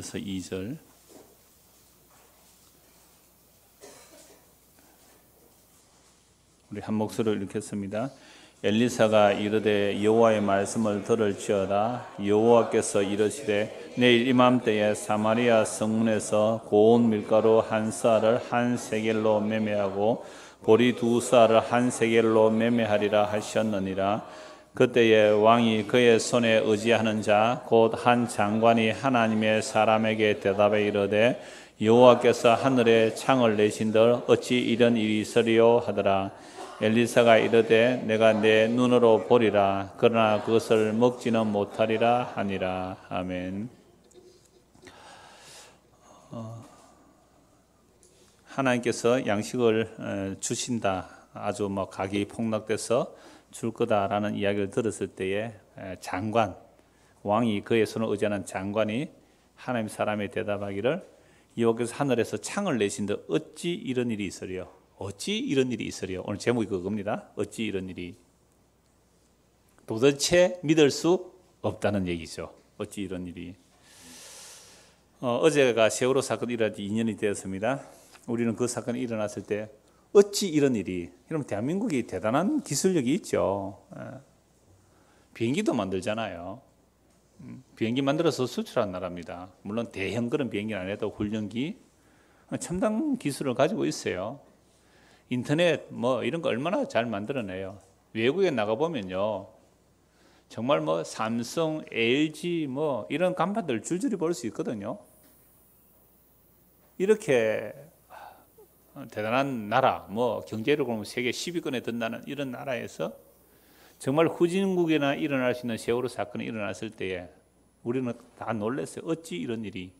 일서 2절. 우리 한 목소리로 읽겠습니다. 엘리사가 이르되 여호와의 말씀을 들을지어다. 여호와께서 이르시되 내일 이맘때에 사마리아 성문에서 고운 밀가루 한 쌀을 한 세겔로 매매하고 보리 두 쌀을 한 세겔로 매매하리라 하셨느니라. 그때에 왕이 그의 손에 의지하는 자 곧 한 장관이 하나님의 사람에게 대답해 이르되 여호와께서 하늘에 창을 내신들 어찌 이런 일이 있으리요 하더라. 엘리사가 이르되 내가 내 눈으로 보리라. 그러나 그것을 먹지는 못하리라 하니라. 아멘. 하나님께서 양식을 주신다. 아주 가격이 폭락돼서 줄 거다라는 이야기를 들었을 때에 장관, 왕이 그의 손을 의지하는 장관이 하나님 사람에 대답하기를 여호와께서 하늘에서 창을 내신데 어찌 이런 일이 있으리요? 어찌 이런 일이 있으리요? 오늘 제목이 그겁니다. 어찌 이런 일이. 도대체 믿을 수 없다는 얘기죠. 어찌 이런 일이. 어제가 세월호 사건이 일어난 지 2년이 되었습니다. 우리는 그 사건이 일어났을 때 어찌 이런 일이. 여러분 대한민국이 대단한 기술력이 있죠. 비행기도 만들잖아요. 비행기 만들어서 수출한 나라입니다. 물론 대형 그런 비행기는 아니라도 훈련기 첨단 기술을 가지고 있어요. 인터넷 이런 거 얼마나 잘 만들어내요. 외국에 나가보면요 정말 삼성, LG 이런 간판들 줄줄이 볼 수 있거든요. 이렇게 대단한 나라, 경제력으로 보면 세계 10위권에 든다는 이런 나라에서 정말 후진국에나 일어날 수 있는 세월호 사건이 일어났을 때에 우리는 다 놀랐어요. 어찌 이런 일이.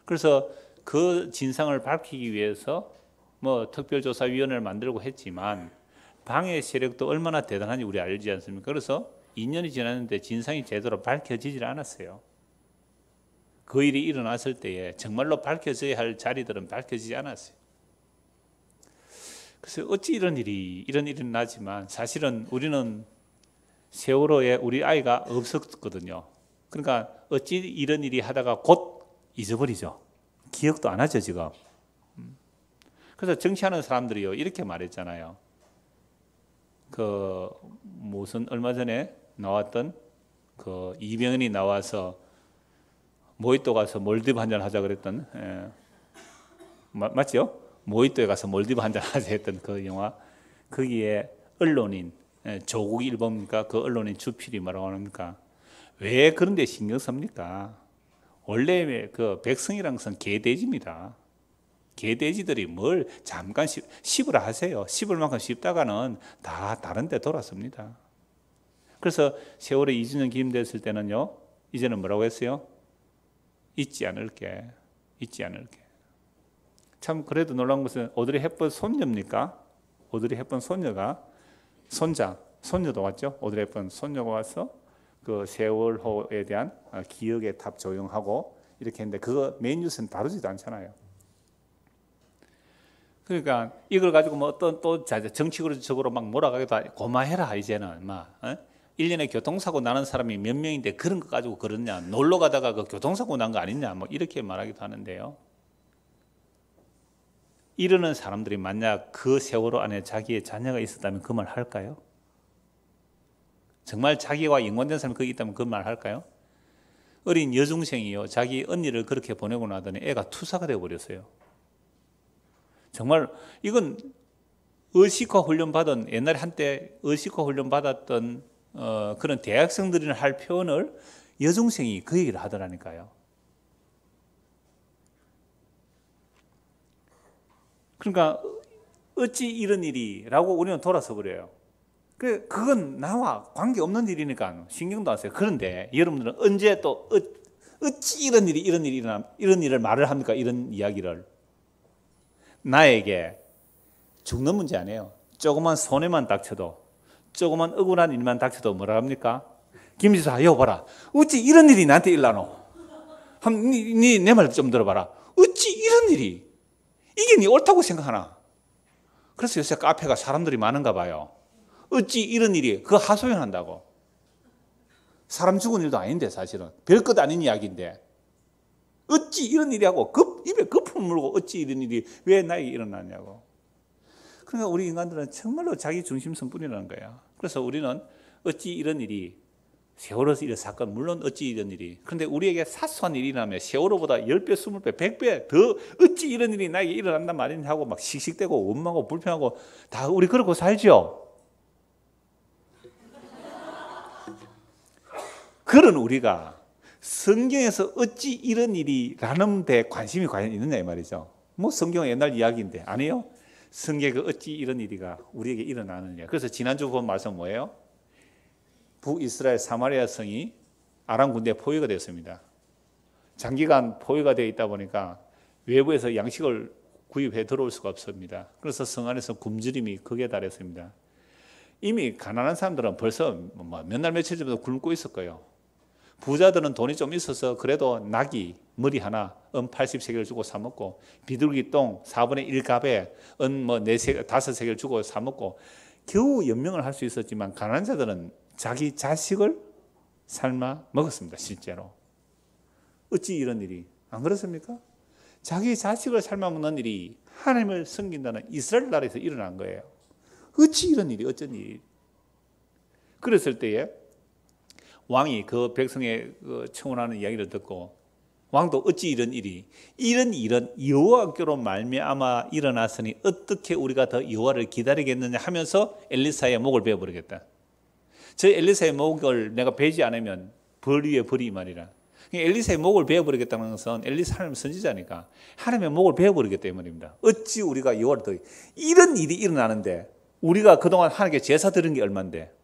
그래서 그 진상을 밝히기 위해서 특별조사위원회를 만들고 했지만 방해 세력도 얼마나 대단한지 우리 알지 않습니까? 그래서 2년이 지났는데 진상이 제대로 밝혀지질 않았어요. 그 일이 일어났을 때에 정말로 밝혀져야 할 자리들은 밝혀지지 않았어요. 그래서 어찌 이런 일이 나지만 사실은 우리는 세월호에 우리 아이가 없었거든요. 그러니까 어찌 이런 일이 하다가 곧 잊어버리죠. 기억도 안 하죠 지금. 그래서 정치하는 사람들이요 이렇게 말했잖아요. 무슨 얼마 전에 나왔던 이병헌이 나와서 모히또 가서 몰디브 한잔 하자 그랬던 맞죠? 모히또에 가서 몰디브 한잔 하자 했던 그 영화. 거기에 언론인 조국 일보입니까? 그 언론인 주필이 뭐라고 합니까? 왜 그런 데 신경 씁니까? 원래 그 백성이란 것은 개돼지입니다. 개돼지들이 뭘 잠깐 씹으라 하세요. 씹을 만큼 씹다가는 다 다른 데 돌아섭니다. 그래서 세월호 2주년 기념됐을 때는요 이제는 뭐라고 했어요? 잊지 않을게. 참 그래도 놀라운 것은 오드리 헵번 손녀입니까? 오드리 헵번 손녀가 손녀도 왔죠. 오드리 헵번 손녀가 와서 그 세월호에 대한 기억의 탑 조용하고 이렇게 했는데 그거 메인 뉴스는 다루지도 않잖아요. 그러니까 이걸 가지고 어떤 또 정치적으로 막 몰아가기도 고마해라 이제는 1년에 교통사고 나는 사람이 몇 명인데 그런 거 가지고 그러냐. 놀러 가다가 그 교통사고 난 거 아니냐. 이렇게 말하기도 하는데요. 이러는 사람들이 만약 그 세월호 안에 자기의 자녀가 있었다면 그 말 할까요? 정말 자기와 연관된 사람이 거기 있다면 그 말 할까요? 어린 여중생이요 자기 언니를 그렇게 보내고 나더니 애가 투사가 되어버렸어요. 정말 이건 의식화 훈련 받은 옛날에 한때 의식화 훈련 받았던 그런 대학생들이나 할 표현을 여중생이 그 얘기를 하더라니까요. 그러니까 어찌 이런 일이라고 우리는 돌아서 버려요. 그건 나와 관계없는 일이니까 신경도 안 써요. 그런데 여러분들은 언제 또 어찌 이런 일을 말을 합니까? 이런 이야기를. 나에게 죽는 문제 아니에요. 조그만 손해만 닥쳐도 조그만 억울한 일만 닥쳐도 뭐라 합니까? 김지사 여보 봐라. 어찌 이런 일이 나한테 일어나노? 내 말 좀 들어봐라. 어찌 이런 일이? 이게 네 옳다고 생각하나? 그래서 요새 카페가 사람들이 많은가 봐요. 어찌 이런 일이 그거 하소연한다고. 사람 죽은 일도 아닌데 사실은 별것 아닌 이야기인데 어찌 이런 일이 하고 입에 거품 물고 어찌 이런 일이 왜 나에게 일어나냐고. 그러니까 우리 인간들은 정말로 자기 중심성뿐이라는 거야. 그래서 우리는 어찌 이런 일이 세월호에서 이런 사건, 물론 어찌 이런 일이, 그런데 우리에게 사소한 일이 나면 세월호보다 10배, 20배, 100배 더 어찌 이런 일이 나에게 일어난단 말이냐 하고 막 씩씩대고 원망하고 불평하고 다 우리 그러고 살죠. 그런 우리가 성경에서 어찌 이런 일이라는 데 관심이 과연 있느냐 이 말이죠. 뭐 성경은 옛날 이야기인데 아니요. 성경에 어찌 이런 일이가 우리에게 일어나느냐. 그래서 지난주 본 말씀 뭐예요? 북이스라엘 사마리아 성이 아람 군대에 포위가 됐습니다. 장기간 포위가 되어 있다 보니까 외부에서 양식을 구입해 들어올 수가 없습니다. 그래서 성 안에서 굶주림이 극에 달했습니다. 이미 가난한 사람들은 벌써 몇 날 며칠 전부터 굶고 있을 거예요. 부자들은 돈이 좀 있어서 그래도 낙이 머리 하나 은 80세겔 주고 사 먹고 비둘기 똥 4분의 1갑에 은 뭐 5세겔 주고 사 먹고 겨우 연명을 할 수 있었지만 가난한 자들은 자기 자식을 삶아 먹었습니다. 실제로. 어찌 이런 일이 안 그렇습니까? 자기 자식을 삶아 먹는 일이 하나님을 섬긴다는 이스라엘 나라에서 일어난 거예요. 어찌 이런 일이 어쩐 일이. 그랬을 때에 왕이 그 백성의 청혼하는 이야기를 듣고 왕도 어찌 이런 일이 이런 일은 여호와께로 말미암아 일어났으니 어떻게 우리가 더 여호와를 기다리겠느냐 하면서 엘리사의 목을 베어버리겠다. 저 엘리사의 목을 내가 베지 않으면 벌 위에 벌이 이 말이라. 엘리사의 목을 베어버리겠다는 것은 엘리사 하나님 선지자니까 하나님의 목을 베어버리겠다 이 말입니다. 어찌 우리가 여호와를 더 이런 일이 일어나는데 우리가 그동안 하나님께 제사 드린 게 얼만데.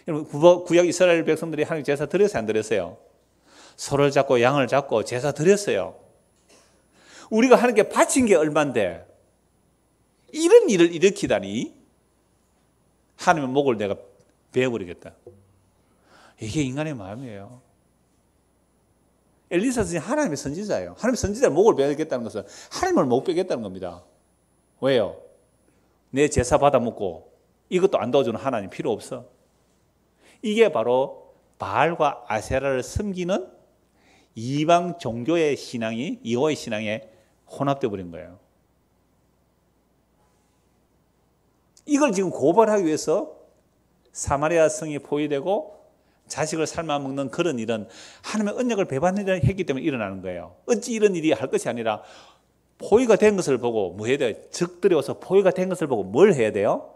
여러분 구약 이스라엘 백성들이 하나님께 제사 드렸어요 안 드렸어요? 소를 잡고 양을 잡고 제사 드렸어요. 우리가 하나님께 바친 게 얼만데 이런 일을 일으키다니 하나님의 목을 내가 베어버리겠다. 이게 인간의 마음이에요. 엘리사 선지 하나님의 선지자예요. 하나님의 선지자의 목을 베겠다는 것은 하나님을 못 베겠다는 겁니다. 왜요? 내 제사 받아 먹고 이것도 안 도와주는 하나님 필요 없어. 이게 바로 바알과 아세라를 섬기는 이방 종교의 신앙이 여호와의 신앙에 혼합되어 버린 거예요. 이걸 지금 고발하기 위해서 사마리아 성이 포위되고 자식을 삶아 먹는 그런 일은 하나님의 언약을 배반했기 때문에 일어나는 거예요. 어찌 이런 일이 할 것이 아니라 포위가 된 것을 보고 뭐 해야 돼요? 적들이 와서 포위가 된 것을 보고 뭘 해야 돼요?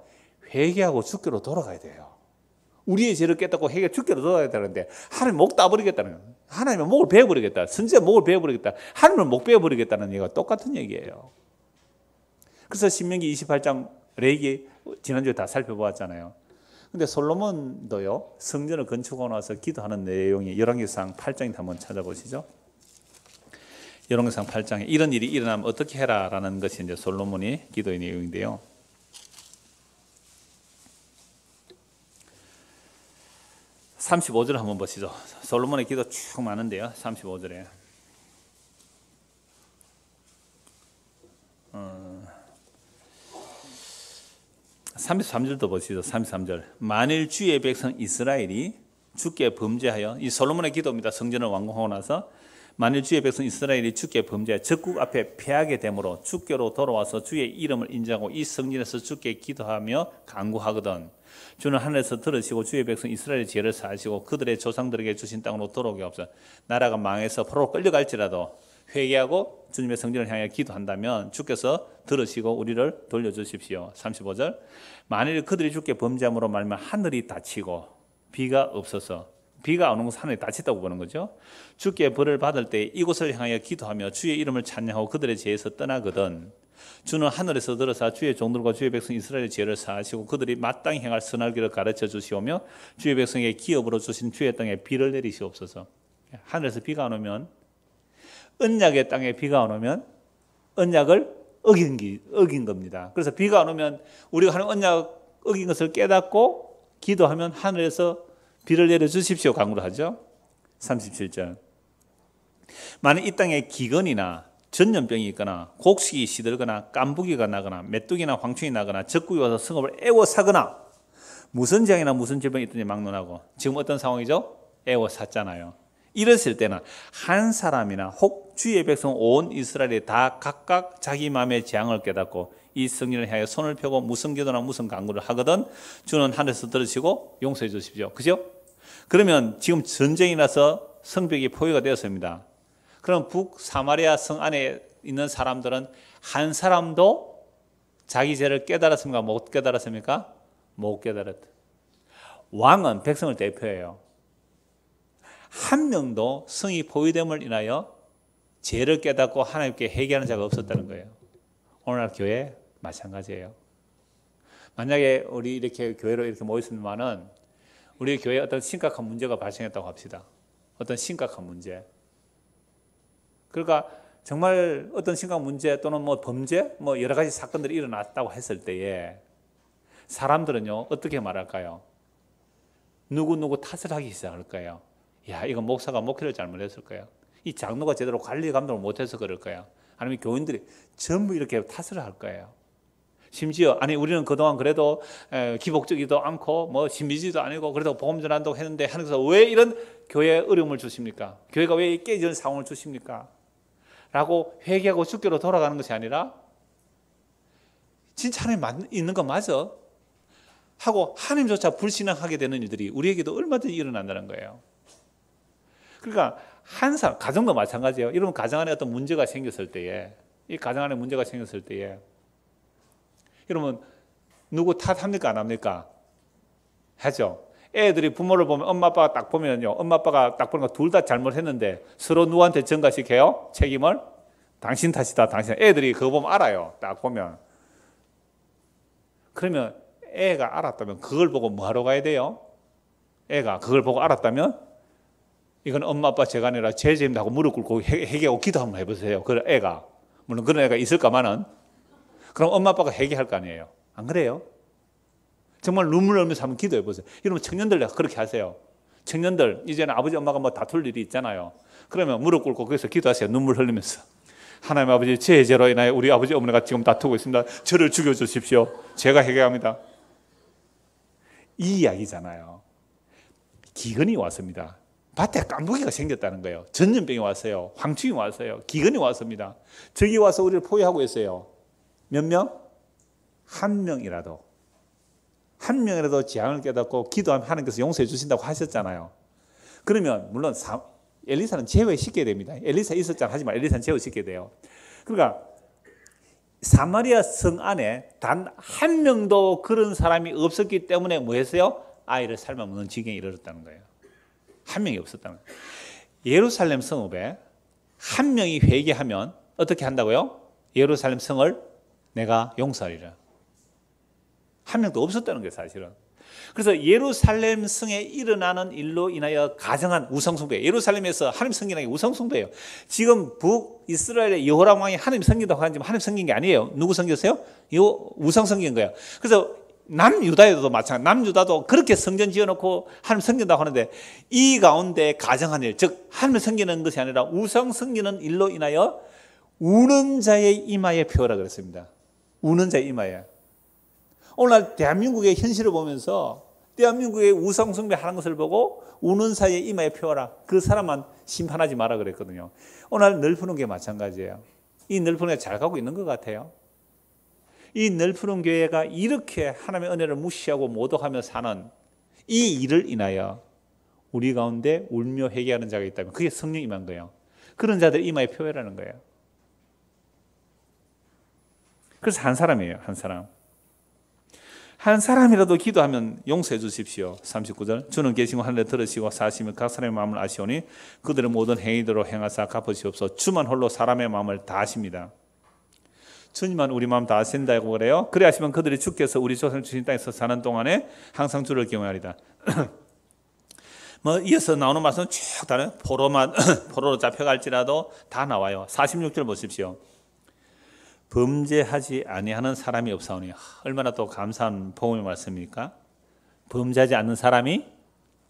회개하고 주께로 돌아가야 돼요. 우리의 죄를 깼다고 회개 주께로 돌아가야 되는데 하나님 목 따버리겠다는 거예요. 하나님의 목을 베어버리겠다. 선지자 목을 베어버리겠다. 하나님을 목 베어버리겠다는 얘기가 똑같은 얘기예요. 그래서 신명기 28장 레위기 지난주에 다 살펴보았잖아요. 근데 솔로몬도요 성전을 건축하고 나서 기도하는 내용이 열왕기상 8장에 한번 찾아보시죠. 열왕기상 8장에 이런 일이 일어나면 어떻게 해라라는 것이 이제 솔로몬이 기도의 내용인데요. 35절 한번 보시죠. 솔로몬의 기도 쭉 많은데요. 35절에 33절도 보시죠. 33절. 만일 주의 백성 이스라엘이 주께 범죄하여, 이 솔로몬의 기도입니다. 성전을 완공하고 나서 만일 주의 백성 이스라엘이 주께 범죄하여 적국 앞에 패하게 되므로 주께로 돌아와서 주의 이름을 인정하고 이 성전에서 주께 기도하며 간구하거든 주는 하늘에서 들으시고 주의 백성 이스라엘의 죄를 사하시고 그들의 조상들에게 주신 땅으로 돌아오게 하옵소서. 나라가 망해서 포로로 끌려갈지라도 회개하고 주님의 성전을 향해 기도한다면 주께서 들으시고 우리를 돌려주십시오. 35절. 만일 그들이 주께 범죄함으로 말하면 하늘이 닫히고 비가 없어서, 비가 안 오는 것은 하늘이 닫혔다고 보는 거죠. 주께 벌을 받을 때 이곳을 향하여 기도하며 주의 이름을 찬양하고 그들의 죄에서 떠나거든 주는 하늘에서 들어서 주의 종들과 주의 백성 이스라엘의 죄를 사하시고 그들이 마땅히 행할 선할 길을 가르쳐 주시오며 주의 백성에게 기업으로 주신 주의 땅에 비를 내리시옵소서. 하늘에서 비가 안 오면, 언약의 땅에 비가 안 오면 언약을 어긴 겁니다. 그래서 비가 안 오면 우리가 하는 언약 어긴 것을 깨닫고 기도하면 하늘에서 비를 내려주십시오 간구를 하죠. 37절. 만약 이 땅에 기근이나 전염병이 있거나 곡식이 시들거나 깐부기가 나거나 메뚜기나 황충이 나거나 적국이 와서 성읍을 애워사거나 무슨 재앙이나 무슨 질병이 있든지 막론하고, 지금 어떤 상황이죠? 애워샀잖아요. 이랬을 때는 한 사람이나 혹 주의 백성 온 이스라엘이 다 각각 자기 마음의 재앙을 깨닫고 이 성전을 향해 손을 펴고 무슨 기도나 무슨 간구를 하거든 주는 하늘에서 들으시고 용서해 주십시오. 그죠? 그러면 지금 전쟁이 나서 성벽이 포위가 되었습니다. 그럼 북사마리아 성 안에 있는 사람들은 한 사람도 자기 죄를 깨달았습니까? 못 깨달았습니까? 못 깨달았다. 왕은 백성을 대표해요. 한 명도 성이 포위됨을 인하여 죄를 깨닫고 하나님께 회개하는 자가 없었다는 거예요. 오늘날 교회 마찬가지예요. 만약에 우리 이렇게 교회로 이렇게 모였으면은 우리 교회에 어떤 심각한 문제가 발생했다고 합시다. 어떤 심각한 문제. 그러니까 정말 어떤 심각한 문제 또는 뭐 범죄, 뭐 여러 가지 사건들이 일어났다고 했을 때에 사람들은요 어떻게 말할까요? 누구 탓을 하기 시작할 거예요. 야, 이건 목사가 목회를 잘못했을 거야. 이 장로가 제대로 관리 감독을 못해서 그럴 거야. 아니면 교인들이 전부 이렇게 탓을 할 거예요. 심지어 아니 우리는 그동안 그래도 기복적이지도 않고 뭐 신비주의도 아니고 그래도 복음 전한다고 했는데 하나님께서 왜 이런 교회에 어려움을 주십니까? 교회가 왜 깨지는 상황을 주십니까? 라고 회개하고 주께로 돌아가는 것이 아니라 진짜 하나님 있는 거 맞아? 하고 하나님조차 불신앙하게 되는 일들이 우리에게도 얼마든지 일어난다는 거예요. 그러니까 한 사람, 가정도 마찬가지예요. 여러분 가정 안에 어떤 문제가 생겼을 때에 이 가정 안에 문제가 생겼을 때에 여러분 누구 탓합니까 안 합니까? 하죠. 애들이 부모를 보면 엄마 아빠가 딱 보면요. 엄마 아빠가 딱 보니까 둘 다 잘못했는데 서로 누구한테 전가시켜요? 책임을? 당신 탓이다. 당신. 애들이 그거 보면 알아요. 딱 보면. 그러면 애가 알았다면 그걸 보고 뭐 하러 가야 돼요? 애가 그걸 보고 알았다면 이건 엄마 아빠 죄가 아니라 제 죄입니다 하고 무릎 꿇고 회개하고 기도 한번 해보세요. 그 애가. 물론 그런 애가 있을까만은. 그럼 엄마 아빠가 회개할 거 아니에요. 안 그래요? 정말 눈물 흘리면서 한번 기도해 보세요. 여러분 청년들 그렇게 하세요. 청년들 이제는 아버지 엄마가 뭐 다툴 일이 있잖아요. 그러면 무릎 꿇고 거기서 기도하세요. 눈물 흘리면서. 하나님 아버지 제 죄로 인하여 우리 아버지 어머니가 지금 다투고 있습니다. 저를 죽여주십시오. 제가 해결합니다. 이 이야기잖아요. 기근이 왔습니다. 밭에 깐부기가 생겼다는 거예요. 전염병이 왔어요. 황충이 왔어요. 기근이 왔습니다. 저기 와서 우리를 포위하고 있어요. 몇 명? 한 명이라도 재앙을 깨닫고 기도하면 하나님께서 용서해 주신다고 하셨잖아요. 그러면 물론 엘리사는 제외시켜야 됩니다. 엘리사 있었잖아 하지만 엘리사는 제외시켜야 돼요. 그러니까 사마리아 성 안에 단 한 명도 그런 사람이 없었기 때문에 뭐 했어요? 아이를 삶아먹는 지경에 이르렀다는 거예요. 한 명이 없었다는 거예요. 예루살렘 성읍에 한 명이 회개하면 어떻게 한다고요? 예루살렘 성을 내가 용서하리라. 한 명도 없었다는 거예요, 사실은. 그래서 예루살렘 성에 일어나는 일로 인하여 가정한 우상숭배. 예루살렘에서 하나님 섬기는 게 우상숭배예요. 지금 북이스라엘의 여호람 왕이 하나님 섬긴다고 하지만 하나님 섬긴 게 아니에요. 누구 섬겼어요? 우상 섬긴 거예요. 그래서 남유다에도 마찬가지. 남유다도 그렇게 성전 지어놓고 하나님 섬긴다고 하는데 이 가운데 가정한 일, 즉 하나님 섬기는 것이 아니라 우상 섬기는 일로 인하여 우는 자의 이마에 표라 그랬습니다. 우는 자의 이마에. 오늘날 대한민국의 현실을 보면서 대한민국의 우상숭배 하는 것을 보고 우는 사이에 이마에 펴라. 그 사람만 심판하지 마라 그랬거든요. 오늘 널푸는 게 마찬가지예요. 이 널푸는 게 잘 가고 있는 것 같아요. 이 널푸는 교회가 이렇게 하나님의 은혜를 무시하고 모독하며 사는 이 일을 인하여 우리 가운데 울며 회개하는 자가 있다면 그게 성령 임한 거예요. 그런 자들 이마에 표해라는 거예요. 그래서 한 사람이에요. 한 사람. 한 사람이라도 기도하면 용서해 주십시오. 39절. 주는 계시고 하늘에 들으시고 사시며 각 사람의 마음을 아시오니 그들의 모든 행위대로 행하사 갚으시옵소서. 주만 홀로 사람의 마음을 다 아십니다. 주님만 우리 마음 다 아신다고 그래요. 그래 하시면 그들이 주께서 우리 조상을 주신 땅에서 사는 동안에 항상 주를 경외하리다. 뭐 이어서 나오는 말씀은 쭉 다른 포로로 잡혀갈지라도 다 나와요. 46절 보십시오. 범죄하지 아니하는 사람이 없사오니. 얼마나 또 감사한 복음의 말씀입니까? 범죄하지 않는 사람이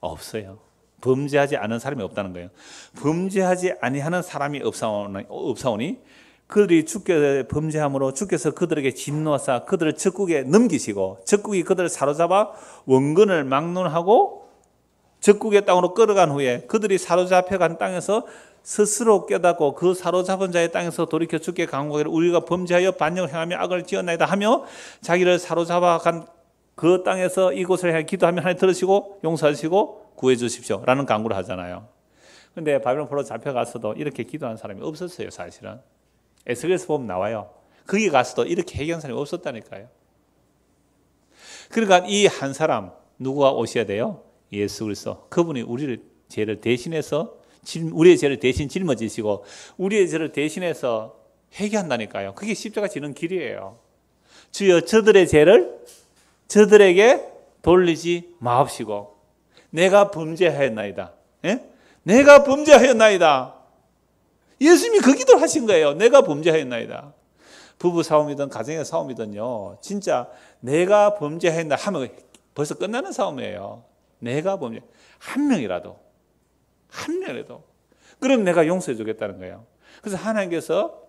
없어요. 범죄하지 않는 사람이 없다는 거예요. 범죄하지 아니하는 사람이 없사오니 그들이 주께 범죄함으로 주께서 그들에게 진노하사 그들을 적국에 넘기시고 적국이 그들을 사로잡아 원근을 막론하고 적국의 땅으로 끌어간 후에 그들이 사로잡혀간 땅에서 스스로 깨닫고 그 사로잡은 자의 땅에서 돌이켜 주께 간구하기를 우리가 범죄하여 반역을 행하며 악을 지었나이다 하며 자기를 사로잡아간 그 땅에서 이곳을 향해 기도하며 하나님 들으시고 용서하시고 구해 주십시오 라는 간구를 하잖아요. 근데 바벨론 포로 잡혀가서도 이렇게 기도하는 사람이 없었어요. 사실은 에스겔에서 보면 나와요. 거기 가서도 이렇게 회개한 사람이 없었다니까요. 그러니까 이 한 사람 누구가 오셔야 돼요? 예수 그리스도. 그분이 우리를 죄를 대신해서 우리의 죄를 대신 짊어지시고 우리의 죄를 대신해서 회개한다니까요. 그게 십자가 지는 길이에요. 주여 저들의 죄를 저들에게 돌리지 마옵시고 내가 범죄하였나이다. 예? 내가 범죄하였나이다. 예수님이 그 기도를 하신 거예요. 내가 범죄하였나이다. 부부 싸움이든 가정의 싸움이든요. 진짜 내가 범죄했나 하면 벌써 끝나는 싸움이에요. 내가 범죄 한 명이라도 그럼 내가 용서해 주겠다는 거예요. 그래서 하나님께서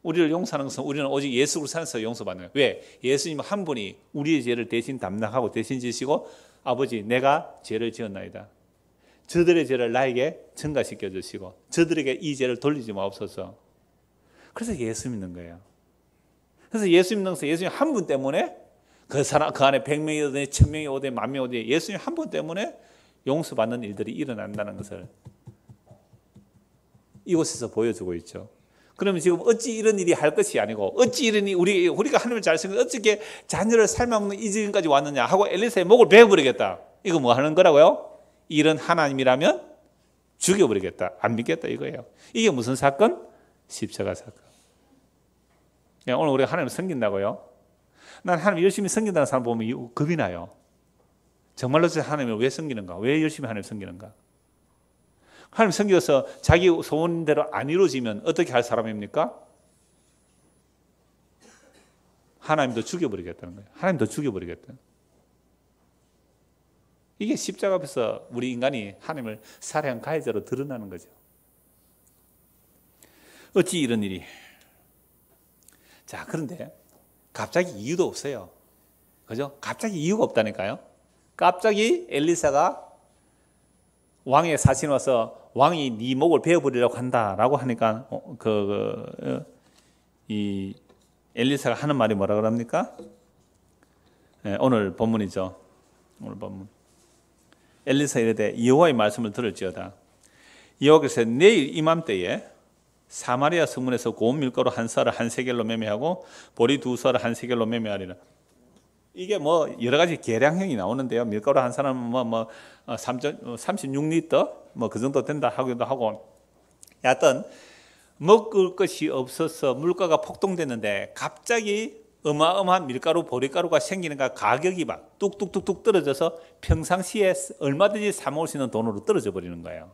우리를 용서하는 것은 우리는 오직 예수 그리스도 안에서 용서받는 거예요. 왜? 예수님 한 분이 우리의 죄를 대신 담당하고 대신 지시고 아버지 내가 죄를 지었나이다. 저들의 죄를 나에게 전가시켜 주시고 저들에게 이 죄를 돌리지 마옵소서. 그래서 예수 믿는 거예요. 그래서 예수 믿는 것은 예수님 한 분 때문에 그 안에 100명이 오든 1000명이 오든 10,000명이 오든 예수님 한 분 때문에 용서받는 일들이 일어난다는 것을 이곳에서 보여주고 있죠. 그러면 지금 어찌 이런 일이 할 것이 아니고 어찌 이런 일이 우리가 하나님을 잘 생각 어떻게 자녀를 삶아먹는 이 지경까지 왔느냐 하고 엘리사의 목을 베어버리겠다. 이거 뭐 하는 거라고요? 이런 하나님이라면 죽여버리겠다. 안 믿겠다 이거예요. 이게 무슨 사건? 십자가 사건. 오늘 우리가 하나님을 섬긴다고요? 난 하나님 열심히 섬긴다는 사람 보면 겁이 나요. 정말로 하나님을 왜 섬기는가? 왜 열심히 하나님을 섬기는가? 하나님 섬겨서 자기 소원대로 안 이루어지면 어떻게 할 사람입니까? 하나님도 죽여버리겠다는 거예요. 하나님도 죽여버리겠다. 이게 십자가 앞에서 우리 인간이 하나님을 살해한 가해자로 드러나는 거죠. 어찌 이런 일이? 자, 그런데 갑자기 이유도 없어요. 그죠? 갑자기 이유가 없다니까요. 갑자기 엘리사가 왕의 사신 와서 왕이 네 목을 베어버리려고 한다라고 하니까 이 엘리사가 하는 말이 뭐라 그럽니까? 네, 오늘 본문이죠. 오늘 본문. 엘리사 이르되 여호와의 말씀을 들을지어다. 여호와께서 내일 이맘때에 사마리아 성문에서 고운 밀가루 한 쌀을 한 세겔로 매매하고 보리 두 쌀을 한 세겔로 매매하리라. 이게 뭐 여러 가지 계량형이 나오는데요. 밀가루 한 쌀은 36리터 뭐 그 정도 된다 하기도 하고, 여하튼 먹을 것이 없어서 물가가 폭등됐는데 갑자기 어마어마한 밀가루 보리가루가 생기니까 가격이 막 뚝뚝뚝뚝 떨어져서 평상시에 얼마든지 사 먹을 수 있는 돈으로 떨어져 버리는 거예요.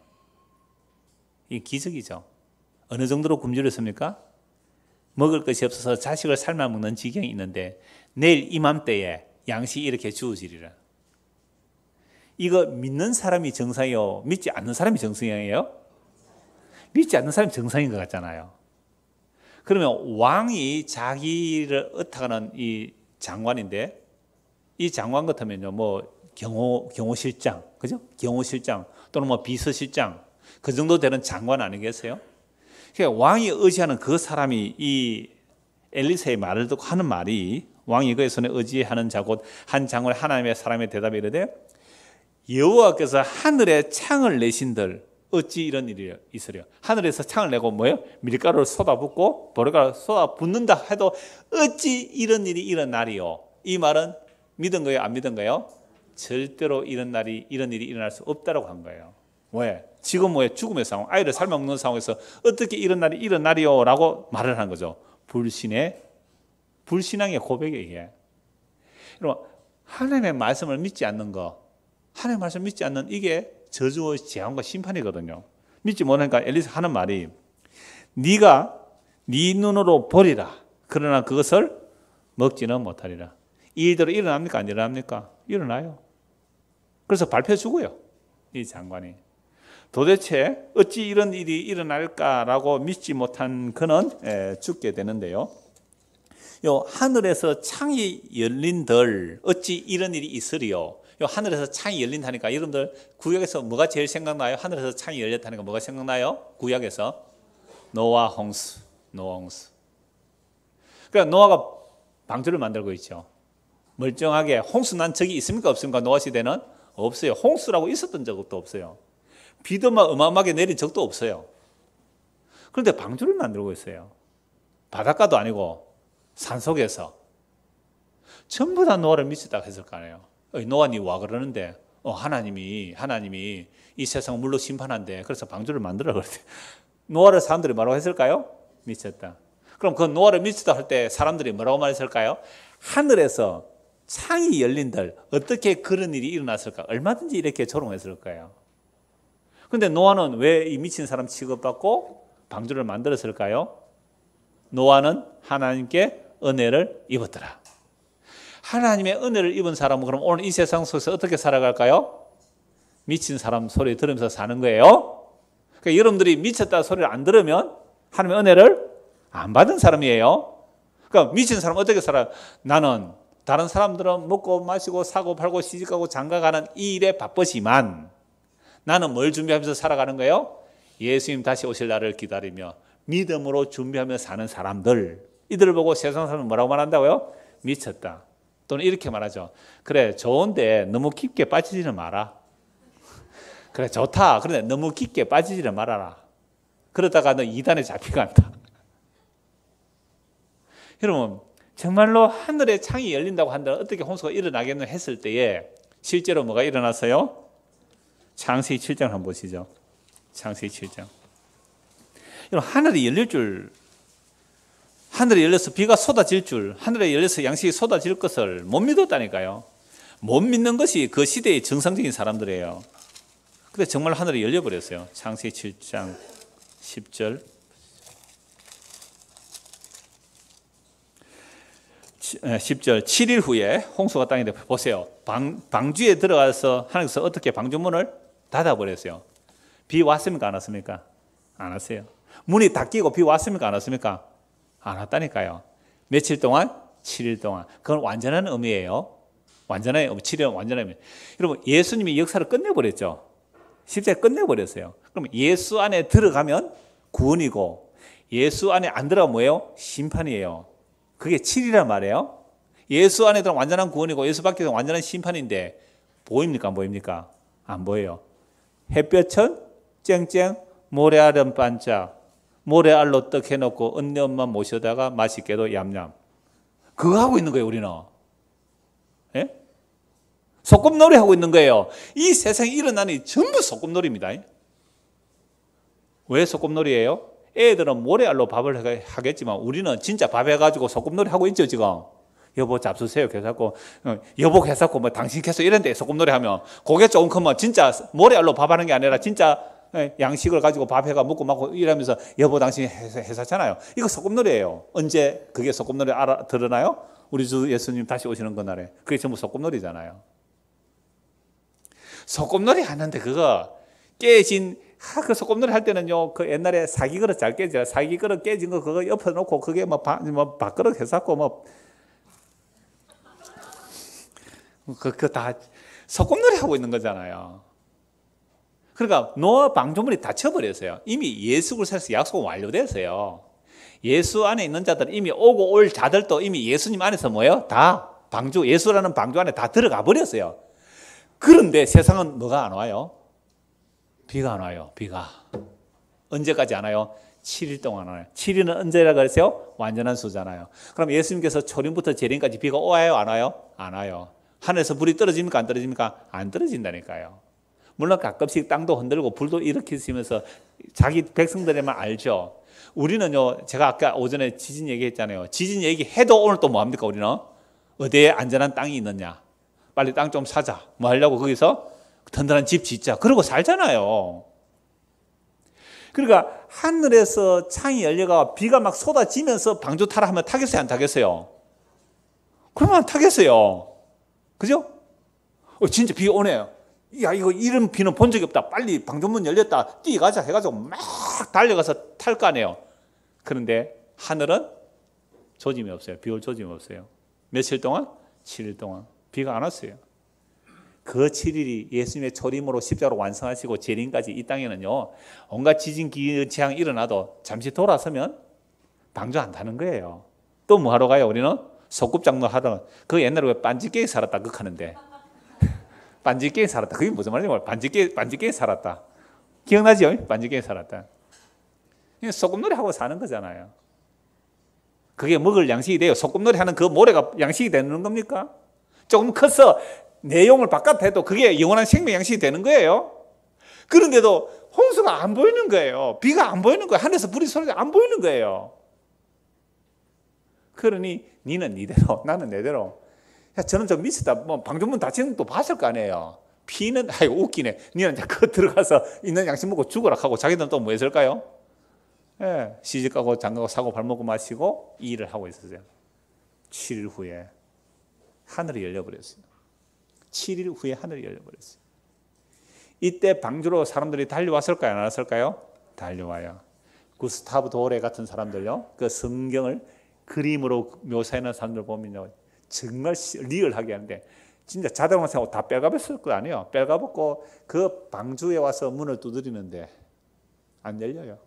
이게 기적이죠. 어느 정도로 굶주렸습니까? 먹을 것이 없어서 자식을 삶아 먹는 지경이 있는데 내일 이맘때에 양식이 이렇게 주어지리라. 이거 믿는 사람이 정상이요, 믿지 않는 사람이 정상이에요? 믿지 않는 사람이 정상인 것 같잖아요. 그러면 왕이 자기를 의탁하는 이 장관인데, 이 장관 같으면요, 뭐 경호실장, 그죠? 경호실장 또는 뭐 비서실장, 그 정도 되는 장관 아니겠어요? 그러니까 왕이 의지하는 그 사람이 이 엘리사의 말을 듣고 하는 말이, 왕이 그의 손에 의지하는 자 곧 한 장관 하나님의 사람의 대답이 이르되 여호와께서 하늘에 창을 내신들 어찌 이런 일이 있으려. 하늘에서 창을 내고 뭐예요? 밀가루를 쏟아붓고 보리가루를 쏟아붓는다 해도 어찌 이런 일이 일어나리요. 이 말은 믿은 거예요, 안 믿은 거예요? 절대로 이런 일이 일어날 수 없다고 한 거예요. 왜? 지금 뭐예요? 죽음의 상황, 아이를 삶아먹는 상황에서 어떻게 이런 날이 일어나리요? 라고 말을 하는 거죠. 불신앙의 고백이에요, 이게. 여러분, 하나님의 말씀을 믿지 않는 거, 하나님의 말씀을 믿지 않는 이게 저주와 재앙과 심판이거든요. 믿지 못하니까 엘리사 하는 말이 네가 네 눈으로 보리라. 그러나 그것을 먹지는 못하리라. 이 일대로 일어납니까? 안 일어납니까? 일어나요. 그래서 발표 주고요, 이 장관이. 도대체 어찌 이런 일이 일어날까라고 믿지 못한 그는 죽게 되는데요. 요 하늘에서 창이 열린들 어찌 이런 일이 있으리요. 요 하늘에서 창이 열린다니까 여러분들 구약에서 뭐가 제일 생각나요? 하늘에서 창이 열렸다니까 뭐가 생각나요? 구약에서 노아 홍수. 그러니까 노아가 방주를 만들고 있죠. 멀쩡하게 홍수 난 적이 있습니까? 없습니까? 노아 시대는 없어요. 홍수라고 있었던 적도 없어요. 비도 막 어마어마하게 내린 적도 없어요. 그런데 방주를 만들고 있어요. 바닷가도 아니고 산속에서. 전부 다 노아를 미쳤다고 했을 거 아니에요. 노아 니 와 그러는데 하나님이 이 세상을 물로 심판한대. 그래서 방주를 만들어 그랬대. 노아를 사람들이 뭐라고 했을까요? 미쳤다. 그럼 그 노아를 미쳤다 할 때 사람들이 뭐라고 말했을까요? 하늘에서 창이 열린들 어떻게 그런 일이 일어났을까? 얼마든지 이렇게 조롱했을 거예요. 그런데 노아는 왜 이 미친 사람 취급받고 방주를 만들었을까요? 노아는 하나님께 은혜를 입었더라. 하나님의 은혜를 입은 사람은 그럼 오늘 이 세상 속에서 어떻게 살아갈까요? 미친 사람 소리 들으면서 사는 거예요. 그러니까 여러분들이 미쳤다 소리를 안 들으면 하나님의 은혜를 안 받은 사람이에요. 그러니까 미친 사람은 어떻게 살아요? 나는 다른 사람들은 먹고 마시고 사고 팔고 시집가고 장가가는 이 일에 바쁘지만 나는 뭘 준비하면서 살아가는 거예요? 예수님 다시 오실 날을 기다리며 믿음으로 준비하며 사는 사람들, 이들을 보고 세상 사람은 뭐라고 말한다고요? 미쳤다. 또는 이렇게 말하죠. 그래 좋은데 너무 깊게 빠지지는 마라. 그래 좋다. 그런데 너무 깊게 빠지지는 말아라. 그러다가 너 이단에 잡혀간다. 여러분 정말로 하늘의 창이 열린다고 한다면 어떻게 홍수가 일어나겠노 했을 때에 실제로 뭐가 일어났어요? 창세기 7장 한번 보시죠. 창세기 7장. 여러분 하늘이 열릴 줄, 하늘이 열려서 비가 쏟아질 줄, 하늘에 열려서 양식이 쏟아질 것을 못 믿었다니까요. 못 믿는 것이 그 시대의 정상적인 사람들이에요. 근데 정말 하늘이 열려버렸어요. 창세기 7장 10절. 10절 7일 후에 홍수가 땅에 보세요. 방주에 들어가서 하나님께서 어떻게 방주문을 닫아버렸어요. 비 왔습니까? 안 왔습니까? 안 왔어요. 문이 닫히고 비 왔습니까? 안 왔습니까? 안 왔다니까요. 며칠 동안? 7일 동안. 그건 완전한 의미예요. 완전한 의미, 7일은 완전한 의미. 여러분 예수님이 역사를 끝내버렸죠. 실제 끝내버렸어요. 그럼 예수 안에 들어가면 구원이고 예수 안에 안 들어가면 뭐예요? 심판이에요. 그게 7이란 말이에요. 예수 안에 들어가면 완전한 구원이고 예수 밖에서 완전한 심판인데 보입니까? 안 보입니까? 안 보여요. 햇볕은 쨍쨍, 모래알은 반짝, 모래알로 떡 해놓고 언니 엄마 모셔다가 맛있게도 얌얌. 그거 하고 있는 거예요 우리는. 예? 소꿉놀이 하고 있는 거예요. 이 세상에 일어나는 전부 소꿉놀이입니다. 왜 소꿉놀이예요? 애들은 모래알로 밥을 하겠지만 우리는 진짜 밥 해가지고 소꿉놀이 하고 있죠 지금. 여보 잡수세요 계속 여보 계속 뭐 당신 계속 이런데 소꿉놀이 하면 고개 조금 크면 진짜 모래알로 밥하는 게 아니라 진짜 양식을 가지고 밥 해가 먹고 먹고 이러면서 여보 당신 해사잖아요. 이거 소꿉놀이에요. 언제 그게 소꿉놀이 드러나요? 우리 주 예수님 다시 오시는 그날에. 그게 전부 소꿉놀이잖아요. 소꿉놀이 하는데 그거 깨진 그 소꿉놀이 할 때는요, 그 옛날에 사기 그릇 잘 깨져. 사기 그릇 깨진 거 그거 옆에 놓고 그게 뭐 밥그릇 해갖고 뭐 그 다 소꿉놀이 하고 있는 거잖아요. 그러니까 노아 방주문이 닫혀버렸어요. 이미 예수 그리스도에서 약속은 완료됐어요. 예수 안에 있는 자들 이미 오고 올 자들도 이미 예수님 안에서 뭐예요? 다 방주, 예수라는 방주 안에 다 들어가 버렸어요. 그런데 세상은 뭐가 안 와요? 비가 안 와요. 비가. 언제까지 안 와요? 7일 동안 안 와요. 7일은 언제라 그랬어요? 완전한 수잖아요. 그럼 예수님께서 초림부터 재림까지 비가 와요? 안 와요? 안 와요. 하늘에서 불이 떨어집니까? 안 떨어집니까? 안 떨어진다니까요. 물론 가끔씩 땅도 흔들고 불도 일으키면서 자기 백성들에만 알죠. 우리는요, 제가 아까 오전에 지진 얘기했잖아요. 지진 얘기해도 오늘 또 뭐합니까 우리는? 어디에 안전한 땅이 있느냐? 빨리 땅 좀 사자. 뭐 하려고 거기서? 든든한 집 짓자. 그러고 살잖아요. 그러니까 하늘에서 창이 열려가 비가 막 쏟아지면서 방주 타라 하면 타겠어요? 안 타겠어요? 그러면 안 타겠어요. 그죠? 진짜 비 오네요. 야, 이거 이런 비는 본 적이 없다. 빨리 방주문 열렸다. 뛰어가자 해가지고 막 달려가서 탈 거 아니에요. 그런데 하늘은 조짐이 없어요. 비 올 조짐이 없어요. 며칠 동안? 7일 동안. 비가 안 왔어요. 그 7일이 예수님의 초림으로 십자가로 완성하시고 재림까지 이 땅에는요, 온갖 지진, 기후, 재앙이 일어나도 잠시 돌아서면 방주 안 타는 거예요. 또 뭐 하러 가요? 우리는 소꿉장로 하러. 그 옛날에 왜 반지계에 살았다 극하는데, 반지계에 살았다. 그게 무슨 말인지 몰라. 반지계에 살았다. 기억나죠? 반지계에 살았다. 소꿉놀이 하고 사는 거잖아요. 그게 먹을 양식이 돼요. 소꿉놀이 하는 그 모래가 양식이 되는 겁니까? 조금 커서 내용을 바깥해도 그게 영원한 생명 양식이 되는 거예요. 그런데도 홍수가 안 보이는 거예요. 비가 안 보이는 거예요. 하늘에서 불이 쏟아져 안 보이는 거예요. 그러니 니는 니대로 나는 내대로. 야, 저는 좀 미치다. 뭐 방전문 닫히는 것도 봤을 거 아니에요. 피는 아이고 웃기네. 니는 이제 그 들어가서 있는 양식 먹고 죽어라 하고 자기들은 또 뭐 했을까요? 예, 시집가고 장가고 사고 발 먹고 마시고 이 일을 하고 있었어요. 7일 후에 하늘이 열려버렸어요. 7일 후에 하늘이 열려버렸어요. 이때 방주로 사람들이 달려왔을까요? 안 왔을까요? 달려와요. 구스타브 도레 같은 사람들요, 그 성경을 그림으로 묘사하는 사람들 보면요, 정말 리얼하게 하는데 진짜 자동차하고 다 뺄가벗을 거 아니에요. 뺄가벗고 그 방주에 와서 문을 두드리는데 안 열려요.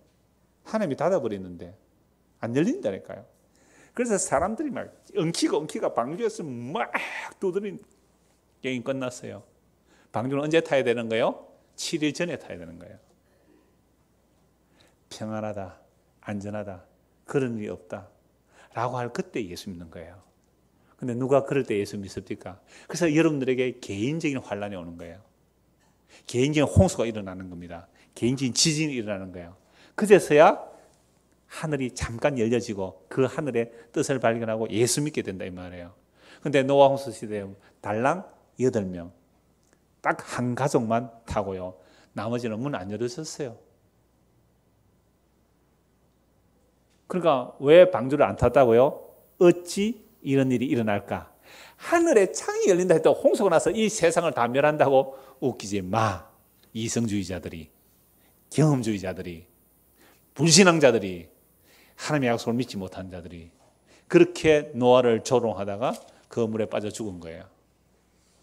하나님이 닫아버리는데 안 열린다니까요. 그래서 사람들이 막 엉키가 방주에서 막 두드린 게임 끝났어요. 방주는 언제 타야 되는 거예요? 7일 전에 타야 되는 거예요. 평안하다, 안전하다, 그런 일이 없다 라고 할 그때 예수 믿는 거예요. 근데 누가 그럴 때 예수 믿습니까? 그래서 여러분들에게 개인적인 환란이 오는 거예요. 개인적인 홍수가 일어나는 겁니다. 개인적인 지진이 일어나는 거예요. 그제서야 하늘이 잠깐 열려지고 그 하늘의 뜻을 발견하고 예수 믿게 된다 이 말이에요. 근데 노아 홍수 시대에 달랑 8명 딱 한 가족만 타고요, 나머지는 문 안 열어줬어요. 그러니까 왜 방주를 안 탔다고요? 어찌 이런 일이 일어날까? 하늘에 창이 열린다 해도 홍수가 나서 이 세상을 다 멸한다고 웃기지 마. 이성주의자들이, 경험주의자들이, 불신앙자들이, 하나님의 약속을 믿지 못한 자들이 그렇게 노아를 조롱하다가 그 물에 빠져 죽은 거예요.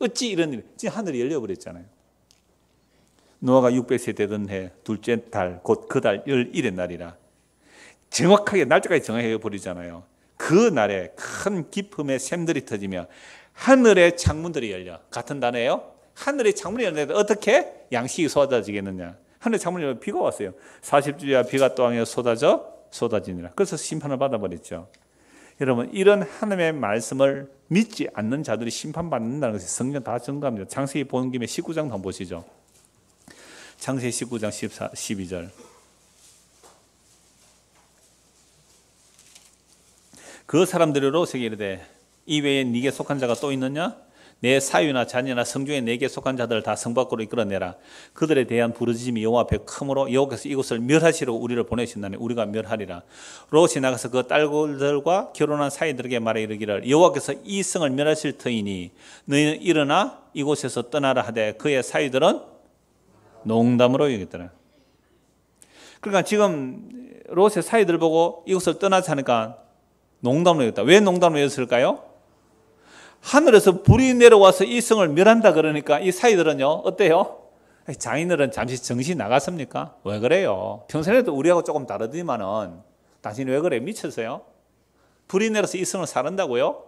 어찌 이런 일, 지금 하늘이 열려버렸잖아요. 노아가 600세 되던 해 둘째 달, 곧 그 달 11의 날이라 정확하게 날짜까지 정해 버리잖아요. 그 날에 큰 기품의 샘들이 터지며 하늘의 창문들이 열려. 같은 단어예요. 하늘의 창문이 열리는데 어떻게 양식이 쏟아지겠느냐. 하늘의 창문이 열려 비가 왔어요. 40주야 비가 또한 쏟아지니라. 그래서 심판을 받아버렸죠. 여러분, 이런 하나님의 말씀을 믿지 않는 자들이 심판받는다는 것이 성경 다 증거합니다. 창세기 보는 김에 19장 한번 보시죠. 창세기 19장 12절. 그 사람들이 롯에게 이르되 이외에 네게 속한 자가 또 있느냐? 내 사유나 자녀나 성중에 내게 속한 자들을 다 성 밖으로 이끌어내라. 그들에 대한 부르짖음이 여호와 앞에 크므로 여호와께서 이곳을 멸하시려고 우리를 보내신다니 우리가 멸하리라. 롯이 나가서 그 딸들과 결혼한 사이들에게 말해 이르기를 여호와께서 이 성을 멸하실 터이니 너희는 일어나 이곳에서 떠나라 하되 그의 사이들은 농담으로 여겼더라. 그러니까 지금 롯의 사이들 보고 이곳을 떠나자 하니까 농담으로 여겼다. 왜 농담으로 여겼을까요? 하늘에서 불이 내려와서 이 성을 멸한다 그러니까 이 사이들은요 어때요? 장인들은 잠시 정신 나갔습니까? 왜 그래요? 평소에도 우리하고 조금 다르지만은 당신이 왜 그래? 미쳤어요? 불이 내려서 이 성을 사른다고요?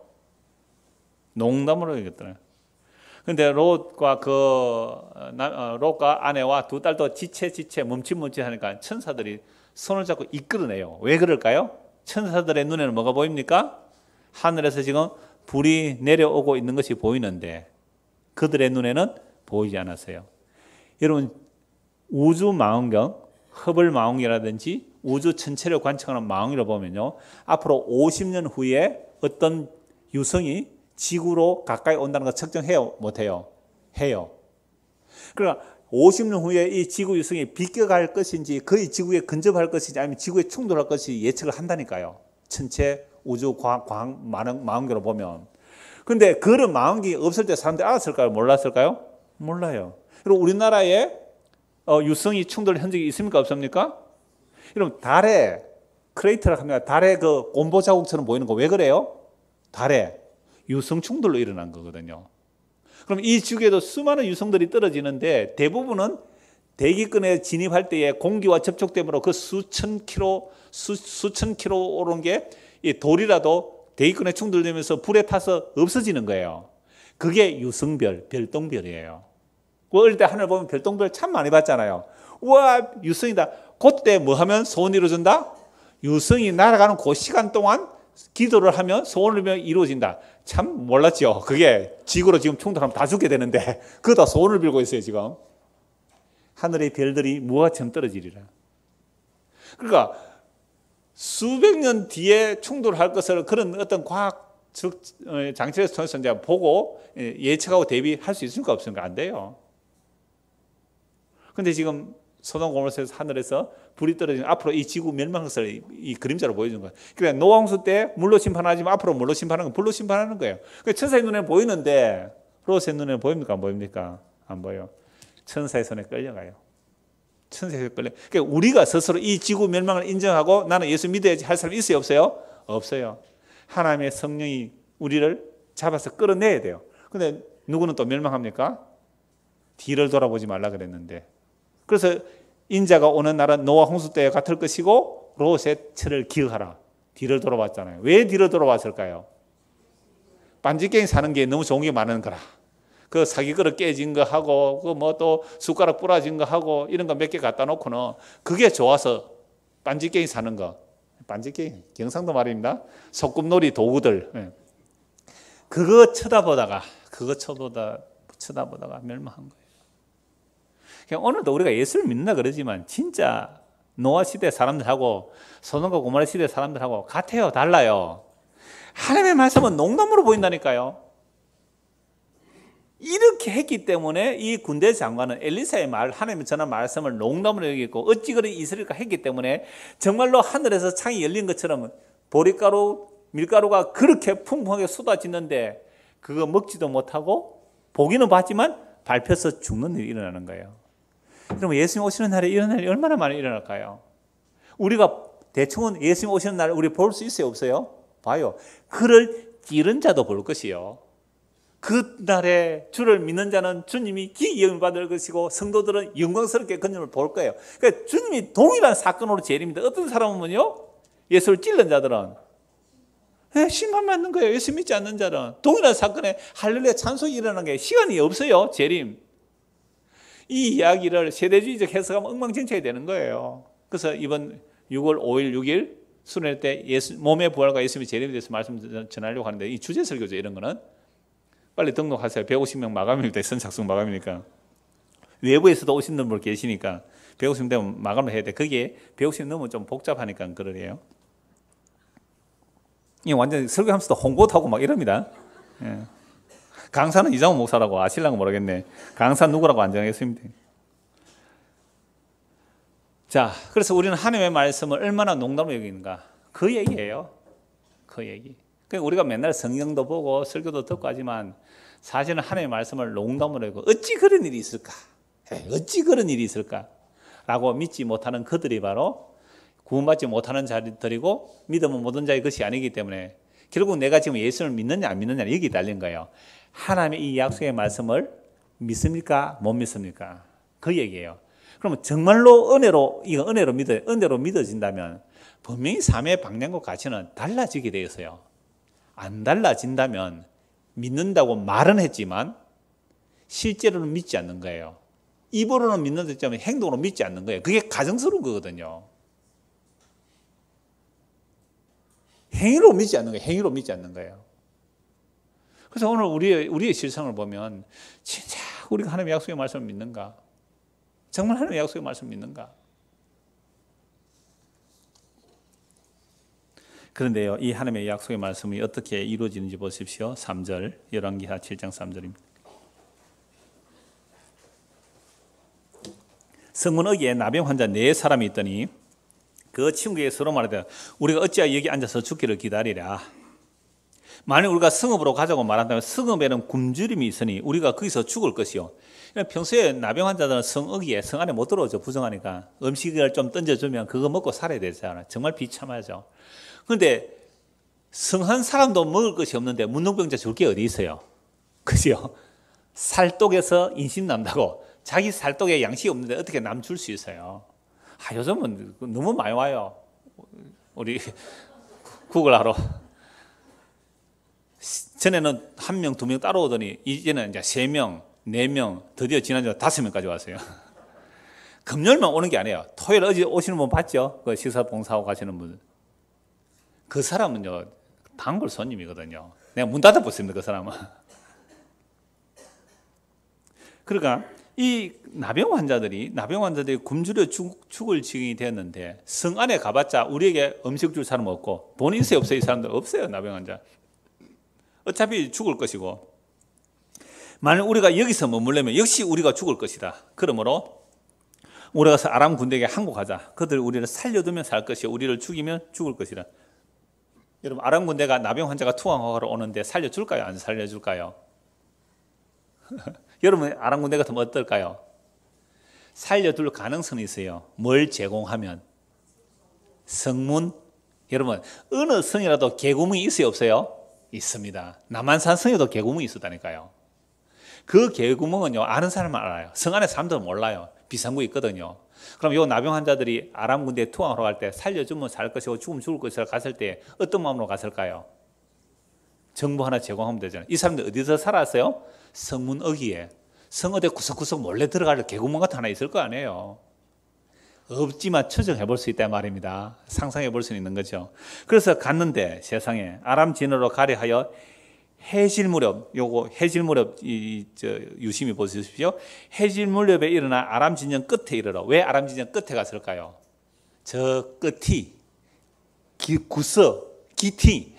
농담으로 여겼더라고요. 근데 롯과 롯과 아내와 두 딸도 지체 멈칫 하니까 천사들이 손을 잡고 이끌어내요. 왜 그럴까요? 천사들의 눈에는 뭐가 보입니까? 하늘에서 지금 불이 내려오고 있는 것이 보이는데 그들의 눈에는 보이지 않았어요. 여러분, 우주 망원경, 허블 망원경이라든지 우주 전체를 관측하는 망원경을 보면요, 앞으로 50년 후에 어떤 유성이 지구로 가까이 온다는 걸 측정해요? 못해요? 해요. 그러니까 50년 후에 이 지구 유성이 비껴갈 것인지 거의 지구에 근접할 것인지 아니면 지구에 충돌할 것인지 예측을 한다니까요. 전체 우주 광 망원경으로 보면. 근데 그런 망원경이 없을 때 사람들이 알았을까요? 몰랐을까요? 몰라요. 그리고 우리나라에 유성이 충돌 흔적이 있습니까? 없습니까? 여러분, 달에 크레이터라고 합니다. 달에 그 곰보 자국처럼 보이는 거 왜 그래요? 달에 유성 충돌로 일어난 거거든요. 그럼 이 지구에도 수많은 유성들이 떨어지는데 대부분은 대기권에 진입할 때에 공기와 접촉됨으로 그 수천 킬로 오른 게 이 돌이라도 대기권에 충돌되면서 불에 타서 없어지는 거예요. 그게 유성별, 별똥별이에요. 어릴 때 하늘 보면 별똥별 참 많이 봤잖아요. 우와, 유성이다. 그때 뭐 하면 소원이 이루어진다? 유성이 날아가는 그 시간 동안 기도를 하면 소원을 이루어진다. 참 몰랐죠. 그게 지구로 지금 충돌하면 다 죽게 되는데 그거 다 소원을 빌고 있어요 지금. 하늘의 별들이 무화처럼 떨어지리라. 그러니까 수백 년 뒤에 충돌할 것을 그런 어떤 과학 장치를 통해서 이제 보고 예측하고 대비할 수 있습니까? 없습니까? 안 돼요. 근데 지금 소돔 고모라에서 하늘에서 불이 떨어지면 앞으로 이 지구 멸망 것을 이 그림자로 보여주는 거예요. 그러니까 노아홍수 때 물로 심판하지만 앞으로 뭘로 심판하는 건 불로 심판하는 거예요. 그러니까 천사의 눈에 보이는데 로스의 눈에 보입니까? 안 보입니까? 안 보여요. 천사의 손에 끌려가요. 천사의 손에 끌려. 그러니까 우리가 스스로 이 지구 멸망을 인정하고 나는 예수 믿어야지 할 사람이 있어요? 없어요? 없어요. 하나님의 성령이 우리를 잡아서 끌어내야 돼요. 근데 누구는 또 멸망합니까? 뒤를 돌아보지 말라 그랬는데. 그래서 인자가 오는 날은 노아 홍수 때와 같을 것이고 롯의 철을 기억하라. 뒤를 돌아봤잖아요. 왜 뒤를 돌아봤을까요? 반지깽이 사는 게 너무 좋은 게 많은 거라. 그 사기 그릇 깨진 거 하고 그 뭐 또 숟가락 부러진 거 하고 이런 거 몇 개 갖다 놓고는 그게 좋아서 반지깽이 사는 거. 반지깽이 경상도 말입니다. 소꿉놀이 도구들. 그거 쳐다보다가 멸망한 거예요. 오늘도 우리가 예수를 믿는다 그러지만 진짜 노아 시대 사람들하고 소돔과 고모라 시대 사람들하고 같아요? 달라요? 하나님의 말씀은 농담으로 보인다니까요. 이렇게 했기 때문에 이 군대 장관은 엘리사의 말, 하나님의 전한 말씀을 농담으로 여기고 어찌 그리 있으리까 했기 때문에 정말로 하늘에서 창이 열린 것처럼 보리가루, 밀가루가 그렇게 풍성하게 쏟아지는데 그거 먹지도 못하고 보기는 봤지만 밟혀서 죽는 일이 일어나는 거예요. 그럼 예수님 오시는 날에 이런 날이 얼마나 많이 일어날까요? 우리가 대충은 예수님 오시는 날 우리 볼 수 있어요? 없어요? 봐요. 그를 찌른 자도 볼 것이요. 그 날에 주를 믿는 자는 주님이 기이함을 받을 것이고 성도들은 영광스럽게 그님을 볼 거예요. 그러니까 주님이 동일한 사건으로 재림입니다. 어떤 사람은요, 예수를 찔른 자들은 심판받는 거예요. 예수 믿지 않는 자는 동일한 사건에 할렐루야 찬송이 일어나는 게 시간이 없어요. 재림. 이 이야기를 세대주의적 해석하면 엉망진창이 되는 거예요. 그래서 이번 6월 5일, 6일 수련회 때 몸의 부활과 예수님의 재림에 대해서 말씀 전하려고 하는데 이 주제 설교죠. 이런 거는 빨리 등록하세요. 150명 마감입니다. 선착순 마감이니까. 외부에서도 오시는 분 계시니까 150명 되면 마감을 해야 돼. 그게 150명 넘으면 좀 복잡하니까 그러래요. 이 완전 설교하면서도 홍보도 하고 막 이럽니다. 예. 강사는 이장훈 목사라고 아실랑가 모르겠네. 강사 누구라고 안 정했습니다. 자, 그래서 우리는 하나님의 말씀을 얼마나 농담으로 여기는가. 그 얘기예요. 그 얘기. 그러니까 우리가 맨날 성경도 보고 설교도 듣고 하지만 사실은 하나님의 말씀을 농담으로 여기고 어찌 그런 일이 있을까? 어찌 그런 일이 있을까? 라고 믿지 못하는 그들이 바로 구원받지 못하는 자들이고 믿음은 모든 자의 것이 아니기 때문에 결국 내가 지금 예수를 믿느냐 안 믿느냐 여기 달린 거예요. 하나님의 이 약속의 말씀을 믿습니까? 못 믿습니까? 그 얘기예요. 그러면 정말로 은혜로 믿어진다면 분명히 삶의 방향과 가치는 달라지게 되어 있어요. 안 달라진다면 믿는다고 말은 했지만 실제로는 믿지 않는 거예요. 입으로는 믿는다 했지만 행동으로 믿지 않는 거예요. 그게 가정스러운 거거든요. 행위로 믿지 않는 거예요. 행위로 믿지 않는 거예요. 그래서 오늘 우리의 실상을 보면 진짜 우리가 하나님의 약속의 말씀을 믿는가? 정말 하나님의 약속의 말씀을 믿는가? 그런데요, 이 하나님의 약속의 말씀이 어떻게 이루어지는지 보십시오. 3절, 열왕기하 7장 3절입니다. 성문 어귀에 나병 환자 4사람이 있더니 그 친구에게 서로 말하되 우리가 어찌하여 여기 앉아서 죽기를 기다리랴. 만약 우리가 성읍으로 가자고 말한다면 성읍에는 굶주림이 있으니 우리가 거기서 죽을 것이요. 평소에 나병 환자들은 성어기에 성 안에 못 들어오죠. 부정하니까 음식을 좀 던져주면 그거 먹고 살아야 되잖아요. 정말 비참하죠. 그런데 성한 사람도 먹을 것이 없는데 문둥병자 줄 게 어디 있어요? 그죠? 살독에서 인심 난다고. 자기 살독에 양식이 없는데 어떻게 남 줄 수 있어요? 요즘은 너무 많이 와요. 우리 구글하러. 전에는 1명, 2명 따라오더니 이제는 이제 3명, 4명, 드디어 지난주 5명까지 왔어요. 금요일만 오는 게 아니에요. 토요일 어제 오시는 분 봤죠? 그 식사 봉사하고 가시는 분. 그 사람은요, 단골 손님이거든요. 내가 문 닫아봤습니다, 그 사람은. 그러니까 이 나병 환자들이 굶주려 죽을 지경이 됐는데 성 안에 가봤자 우리에게 음식 줄 사람 없고 돈 있어요 없어요? 이 사람들 없어요. 나병 환자. 어차피 죽을 것이고 만약 우리가 여기서 머물려면 역시 우리가 죽을 것이다. 그러므로 우리가 가서 아람 군대에게 항복하자. 그들 우리를 살려두면 살 것이요 우리를 죽이면 죽을 것이다. 여러분 아람 군대가 나병 환자가 투항하러 오는데 살려줄까요? 안 살려줄까요? 여러분 아람 군대 같으면 어떨까요? 살려둘 가능성이 있어요. 뭘 제공하면? 성문. 여러분 어느 성이라도 개구멍이 있어요 없어요? 있습니다. 남한산 성에도 개구멍이 있었다니까요. 그 개구멍은요 아는 사람만 알아요. 성 안에 사람들은 몰라요. 비상구에 있거든요. 그럼 요 나병 환자들이 아람 군대에 투항하러 갈 때 살려주면 살 것이고 죽으면 죽을 것이라 갔을 때 어떤 마음으로 갔을까요? 정보 하나 제공하면 되잖아요. 이 사람들 어디서 살았어요? 성문 어귀에. 성어대 구석구석 몰래 들어갈 개구멍 같은 하나 있을 거 아니에요. 없지만 추정해 볼 수 있다 말입니다. 상상해 볼 수 있는 거죠. 그래서 갔는데 세상에 아람 진으로 가려 하여 해질 무렵, 요거 해질 무렵 유심히 보십시오. 해질 무렵에 일어나 아람 진영 끝에 이르러. 왜 아람 진영 끝에 갔을까요? 저 끝이 구석, 기티.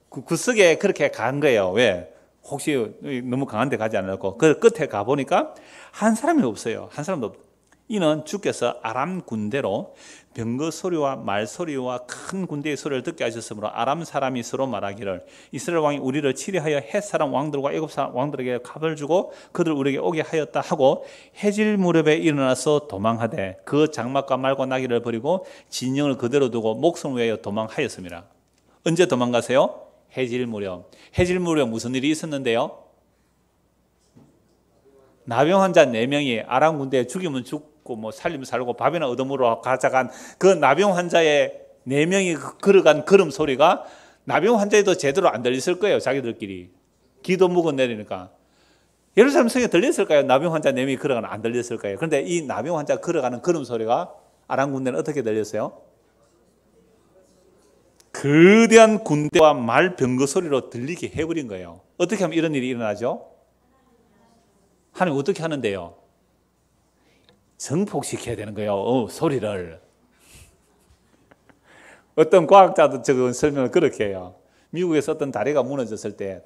구석에 그렇게 간 거예요. 왜? 혹시 너무 강한 데 가지 않았고 그 끝에 가보니까 한 사람이 없어요. 한 사람도 없어요. 이는 주께서 아람 군대로 병거 소리와 말 소리와 큰 군대의 소리를 듣게 하셨으므로 아람 사람이 서로 말하기를 이스라엘 왕이 우리를 치리하여 헷 사람 왕들과 애굽 사람 왕들에게 값을 주고 그들 우리에게 오게 하였다 하고 해질 무렵에 일어나서 도망하되 그 장막과 말과 나귀를 버리고 진영을 그대로 두고 목숨을 위하여 도망하였습니다. 언제 도망가세요? 해질 무렵. 해질 무렵 무슨 일이 있었는데요? 나병 환자 4명이 아람 군대에 죽이면 죽고 뭐 살리면 살고 밥이나 얻어먹으러 가져간 그 나병 환자의 4명이 걸어간 걸음 소리가 나병 환자에도 제대로 안 들렸을 거예요. 자기들끼리. 기도 묵은 내리니까. 예루살렘 성에 들렸을까요? 나병 환자 4명이 걸어가는 안 들렸을 거예요. 그런데 이 나병 환자 걸어가는 걸음 소리가 아람 군대는 어떻게 들렸어요? 거대한 군대와 말 병거 소리로 들리게 해버린 거예요. 어떻게 하면 이런 일이 일어나죠? 하나님 어떻게 하는데요? 정폭시켜야 되는 거예요. 소리를. 어떤 과학자도 적은 설명을 그렇게 해요. 미국에서 어떤 다리가 무너졌을 때에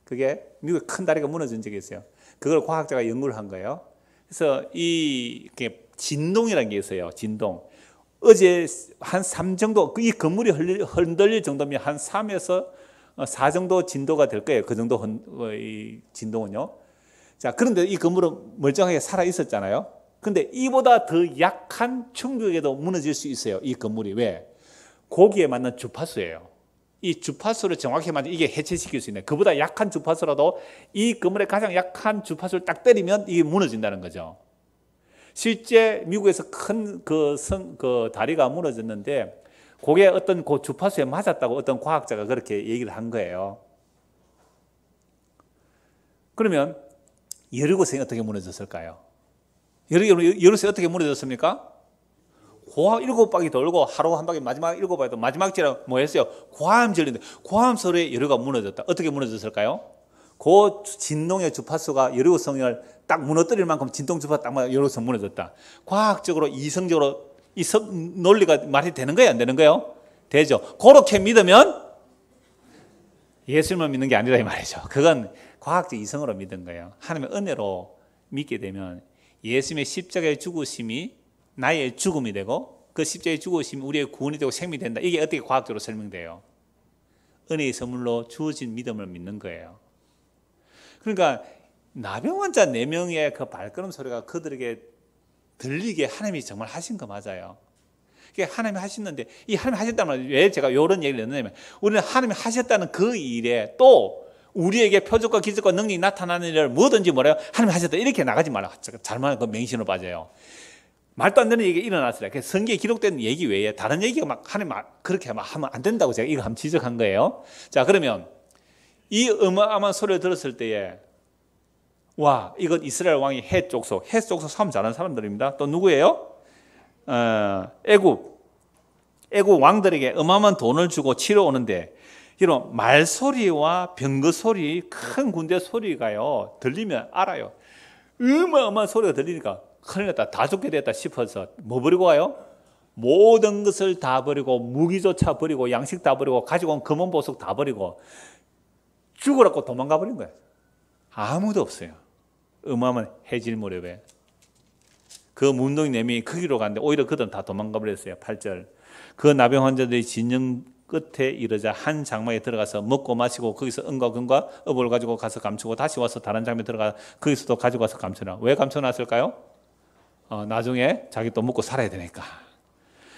그게 미국에 큰 다리가 무너진 적이 있어요. 그걸 과학자가 연구를 한 거예요. 그래서 이게 진동이라는 게 있어요. 진동. 어제 한 3 정도, 이 건물이 흔들릴 정도면 한 3에서 4 정도 진도가 될 거예요. 그 정도 이 진동은요. 자, 그런데 이 건물은 멀쩡하게 살아 있었잖아요. 근데 이보다 더 약한 충격에도 무너질 수 있어요. 이 건물이. 왜? 거기에 맞는 주파수예요. 이 주파수를 정확히 맞으면 이게 해체시킬 수 있는. 그보다 약한 주파수라도 이 건물의 가장 약한 주파수를 딱 때리면 이게 무너진다는 거죠. 실제 미국에서 큰 그 다리가 무너졌는데 그게 어떤 그 주파수에 맞았다고 어떤 과학자가 그렇게 얘기를 한 거예요. 그러면 여리고성이 어떻게 무너졌을까요? 여리고성이 어떻게 무너졌습니까? 고함 7바퀴 돌고 하루 한 바퀴 마지막 7바퀴 마지막 지라 뭐 했어요? 고함 질린데 고함 소리에 여리고가 무너졌다. 어떻게 무너졌을까요? 그 진동의 주파수가 여리고성을 딱 무너뜨릴 만큼 진동 주파수 딱 맞아 여리고성 무너졌다. 과학적으로 이성적으로 이 논리가 말이 되는 거예요? 안 되는 거예요? 되죠. 그렇게 믿으면 예수님을 믿는 게 아니라 이 말이죠. 그건 과학적 이성으로 믿은 거예요. 하나님의 은혜로 믿게 되면 예수님의 십자가의 죽으심이 나의 죽음이 되고 그 십자가의 죽으심이 우리의 구원이 되고 생명이 된다. 이게 어떻게 과학적으로 설명돼요? 은혜의 선물로 주어진 믿음을 믿는 거예요. 그러니까 나병 환자 4명의 그 발걸음 소리가 그들에게 들리게 하나님이 정말 하신 거 맞아요. 그게 하나님이 하셨는데 이 하나님이 하셨다는 말 왜 제가 이런 얘기를 했냐면 우리는 하나님이 하셨다는 그 일에 또 우리에게 표적과 기적과 능력이 나타나는 일을 뭐든지 뭐래요? 하나님 하셨다. 이렇게 나가지 말라. 잘만 그 맹신으로 빠져요. 말도 안 되는 얘기가 일어났어요. 그래서 성경에 기록된 얘기 외에 다른 얘기가 막 하나님 그렇게 막 하면 안 된다고 제가 이거 한번 지적한 거예요. 자, 그러면 이 어마어마한 소리를 들었을 때에 와, 이건 이스라엘 왕이 해 족속 싸움 잘하는 사람들입니다. 또 누구예요? 애굽 왕들에게 어마어마한 돈을 주고 치러 오는데 여러분 말소리와 병거 소리, 큰 군대 소리가요 들리면 알아요. 어마어마한 소리가 들리니까 큰일 났다, 다 죽게 됐다 싶어서 뭐 버리고 와요? 모든 것을 다 버리고 무기조차 버리고 양식 다 버리고 가지고 온 금은 보석 다 버리고 죽으라고 도망가 버린 거예요. 아무도 없어요. 어마어마한 해질 무렵에 그 문둥이 내미 크기로 갔는데 오히려 그들은 다 도망가 버렸어요. 8절 그 나병 환자들이 진영 끝에 이르자 한 장막에 들어가서 먹고 마시고 거기서 은과 금과 업을 가지고 가서 감추고 다시 와서 다른 장막에 들어가 거기서도 가지고 와서 감추나. 왜 감춰놨을까요? 나중에 자기 또 먹고 살아야 되니까.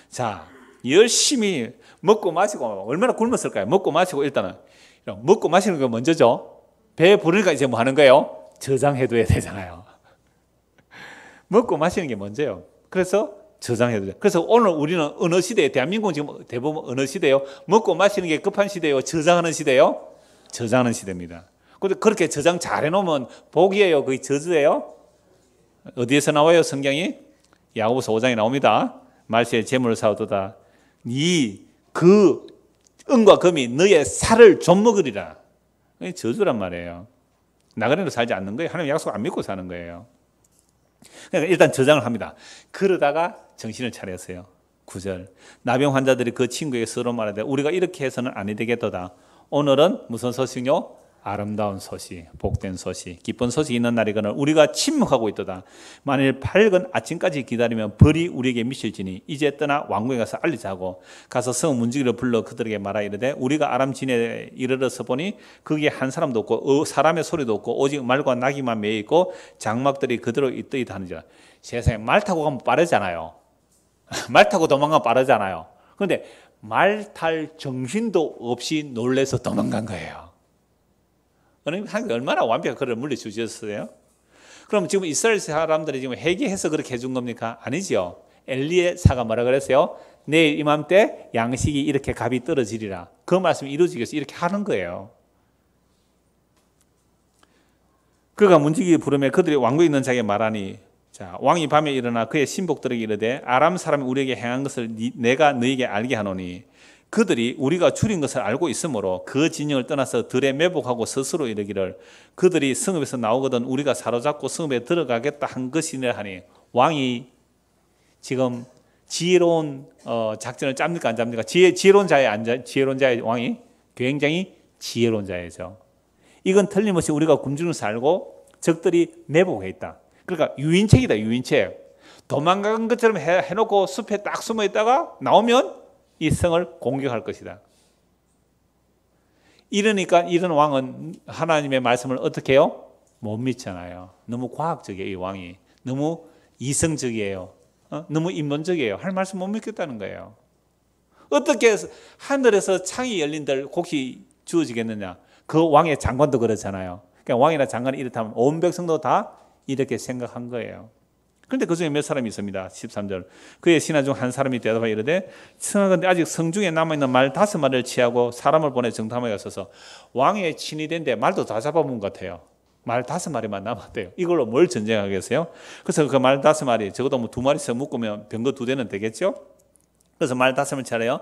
자, 열심히 먹고 마시고 얼마나 굶었을까요? 먹고 마시고 일단은 먹고 마시는 게 먼저죠. 배 부르니까 이제 뭐 하는 거예요? 저장해둬야 되잖아요. 먹고 마시는 게 먼저예요. 그래서 저장해도 돼. 그래서 오늘 우리는 어느 시대에, 대한민국은 지금 대부분 어느 시대예요? 먹고 마시는 게 급한 시대예요? 저장하는 시대예요? 저장하는 시대입니다. 근데 그렇게 저장 잘 해놓으면 복이에요? 거의 저주예요? 어디에서 나와요? 성경이? 야고보서 5장에 나옵니다. 말세에 재물을 사오도다. 그 은과 금이 너의 살을 좀 먹으리라. 저주란 말이에요. 나그네로 살지 않는 거예요. 하나님 약속 안 믿고 사는 거예요. 그러니까 일단 저장을 합니다. 그러다가 정신을 차렸어요. 9절 나병 환자들이 그 친구에게 서로 말하되 우리가 이렇게 해서는 아니 되겠도다. 오늘은 무슨 소식이요? 아름다운 소식, 복된 소식, 기쁜 소식이 있는 날이거늘 우리가 침묵하고 있도다. 만일 밝은 아침까지 기다리면 벌이 우리에게 미칠지니 이제 떠나 왕궁에 가서 알리자고. 가서 성 문지기를 불러 그들에게 말하 이르되 우리가 아람 진에 이르러서 보니 거기에 한 사람도 없고 사람의 소리도 없고 오직 말과 나귀만 매여 있고 장막들이 그대로 있더이다 하는지라. 세상에 말 타고 가면 빠르잖아요. 말 타고 도망가면 빠르잖아요. 그런데 말 탈 정신도 없이 놀래서 도망간 거예요. 하나님 얼마나 완벽하게 그를 물리주셨어요? 그럼 지금 이스라엘 사람들이 지금 회개해서 그렇게 해준 겁니까? 아니지요. 엘리야사가 뭐라 그랬어요? 내일 이맘때 양식이 이렇게 값이 떨어지리라. 그 말씀이 이루어지기 위해서 이렇게 하는 거예요. 그가 문지기 부르며 그들이 왕궁에 있는 자에게 말하니 자, 왕이 밤에 일어나 그의 신복들에게 이르되 아람 사람이 우리에게 행한 것을 내가 너에게 알게 하노니 그들이 우리가 줄인 것을 알고 있으므로 그 진영을 떠나서 들에 매복하고 스스로 이르기를 그들이 성읍에서 나오거든 우리가 사로잡고 성읍에 들어가겠다 한 것이냐 하니. 왕이 지금 지혜로운 작전을 짭니까 안 짭니까? 지혜로운 자의 왕이 굉장히 지혜로운 자이죠. 이건 틀림없이 우리가 굶주려서 알고 적들이 매복해 있다. 그러니까 유인책이다. 유인책. 도망간 것처럼 해놓고 숲에 딱 숨어 있다가 나오면 이 성을 공격할 것이다. 이러니까 이런 왕은 하나님의 말씀을 어떻게 해요? 못 믿잖아요. 너무 과학적이에요. 이 왕이. 너무 이성적이에요. 너무 인본적이에요. 할 말씀 못 믿겠다는 거예요. 어떻게 하늘에서 창이 열린들 곡이 주어지겠느냐. 그 왕의 장관도 그렇잖아요. 그러니까 왕이나 장관이 이렇다면 온 백성도 다 이렇게 생각한 거예요. 그런데 그 중에 몇 사람이 있습니다. 13절 그의 신하 중 한 사람이 대답하여 이르되 청하건대 아직 성중에 남아있는 말 5마리를 취하고 사람을 보내 정탐하여 가서서 왕의 친히 된데 말도 다 잡아본 것 같아요. 말 5마리만 남았대요. 이걸로 뭘 전쟁하겠어요? 그래서 그 말 5마리 적어도 뭐 2마리씩 묶으면 병거 2대는 되겠죠? 그래서 말 5마리 차례요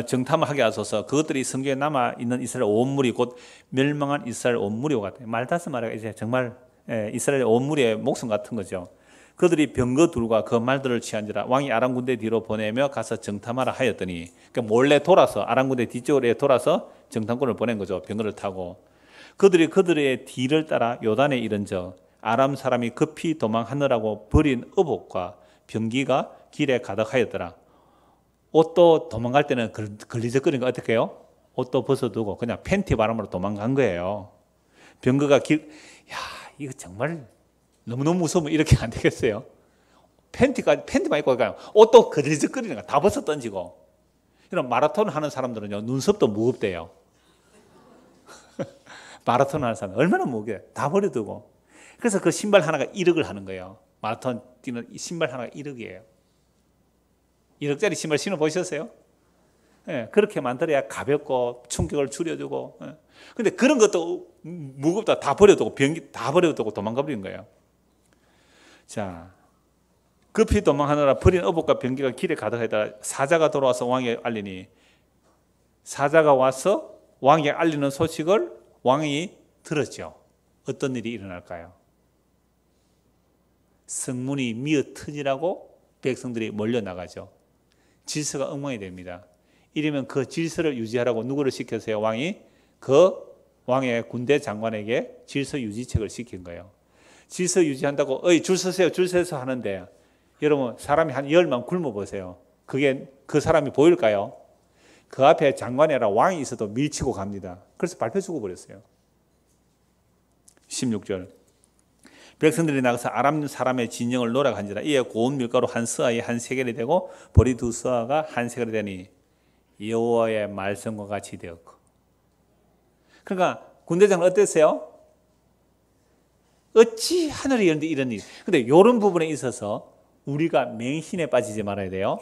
정탐을 하게 하소서. 그것들이 성중에 남아있는 이스라엘 온 무리 곧 멸망한 이스라엘 온 무리 같아요. 말 5마리가 이제 정말 이스라엘 온 무리의 목숨 같은 거죠. 그들이 병거 둘과 그 말들을 취한지라 왕이 아람 군대 뒤로 보내며 가서 정탐하라 하였더니 그러니까 몰래 돌아서 아람 군대 뒤쪽으로 돌아서 정탐꾼을 보낸 거죠. 병거를 타고 그들이 그들의 뒤를 따라 요단에 이른적 아람 사람이 급히 도망하느라고 버린 어복과 병기가 길에 가득하였더라. 옷도 도망갈 때는 걸리적거리는 거 어떻게 해요? 옷도 벗어두고 그냥 팬티 바람으로 도망간 거예요. 병거가 이거 정말 너무너무 무서우면 이렇게 안 되겠어요? 팬티만 입고 가요. 옷도 그리적거리는 거 다 벗어 던지고. 이런 마라톤 하는 사람들은요, 눈썹도 무겁대요. 마라톤 하는 사람 얼마나 무게 다 버려두고. 그래서 그 신발 하나가 1억을 하는 거예요. 마라톤 뛰는 신발 하나가 1억이에요. 1억짜리 신발 신어 보셨어요? 예, 그렇게 만들어야 가볍고 충격을 줄여주고. 예. 근데 그런 것도 무겁다 다 버려두고 변기 다 버려두고 도망가 버린 거예요. 자, 급히 도망하느라 버린 어복과 변기가 길에 가득하다. 사자가 돌아와서 왕에게 알리니, 사자가 와서 왕에게 알리는 소식을 왕이 들었죠. 어떤 일이 일어날까요? 성문이 미어 터지라고 백성들이 몰려나가죠. 질서가 엉망이 됩니다. 이러면 그 질서를 유지하라고 누구를 시켰어요? 왕이 그 왕의 군대 장관에게 질서 유지책을 시킨 거예요. 질서 유지한다고 줄 서세요 줄 서서 하는데, 여러분 사람이 한 10만 굶어 보세요. 그게 그 사람이 보일까요? 그 앞에 장관이 아니라 왕이 있어도 밀치고 갑니다. 그래서 발표 주고 버렸어요. 16절, 백성들이 나가서 아람 사람의 진영을 노략한지라. 이에 고운 밀가루 한 스아에 한 세겔이 되고 보리 두 스아가 한 세겔이 되니 여호와의 말씀과 같이 되었고. 그러니까 군대장은 어땠어요? 어찌 하늘이 열는데 이런 일. 근데 이런 부분에 있어서 우리가 맹신에 빠지지 말아야 돼요.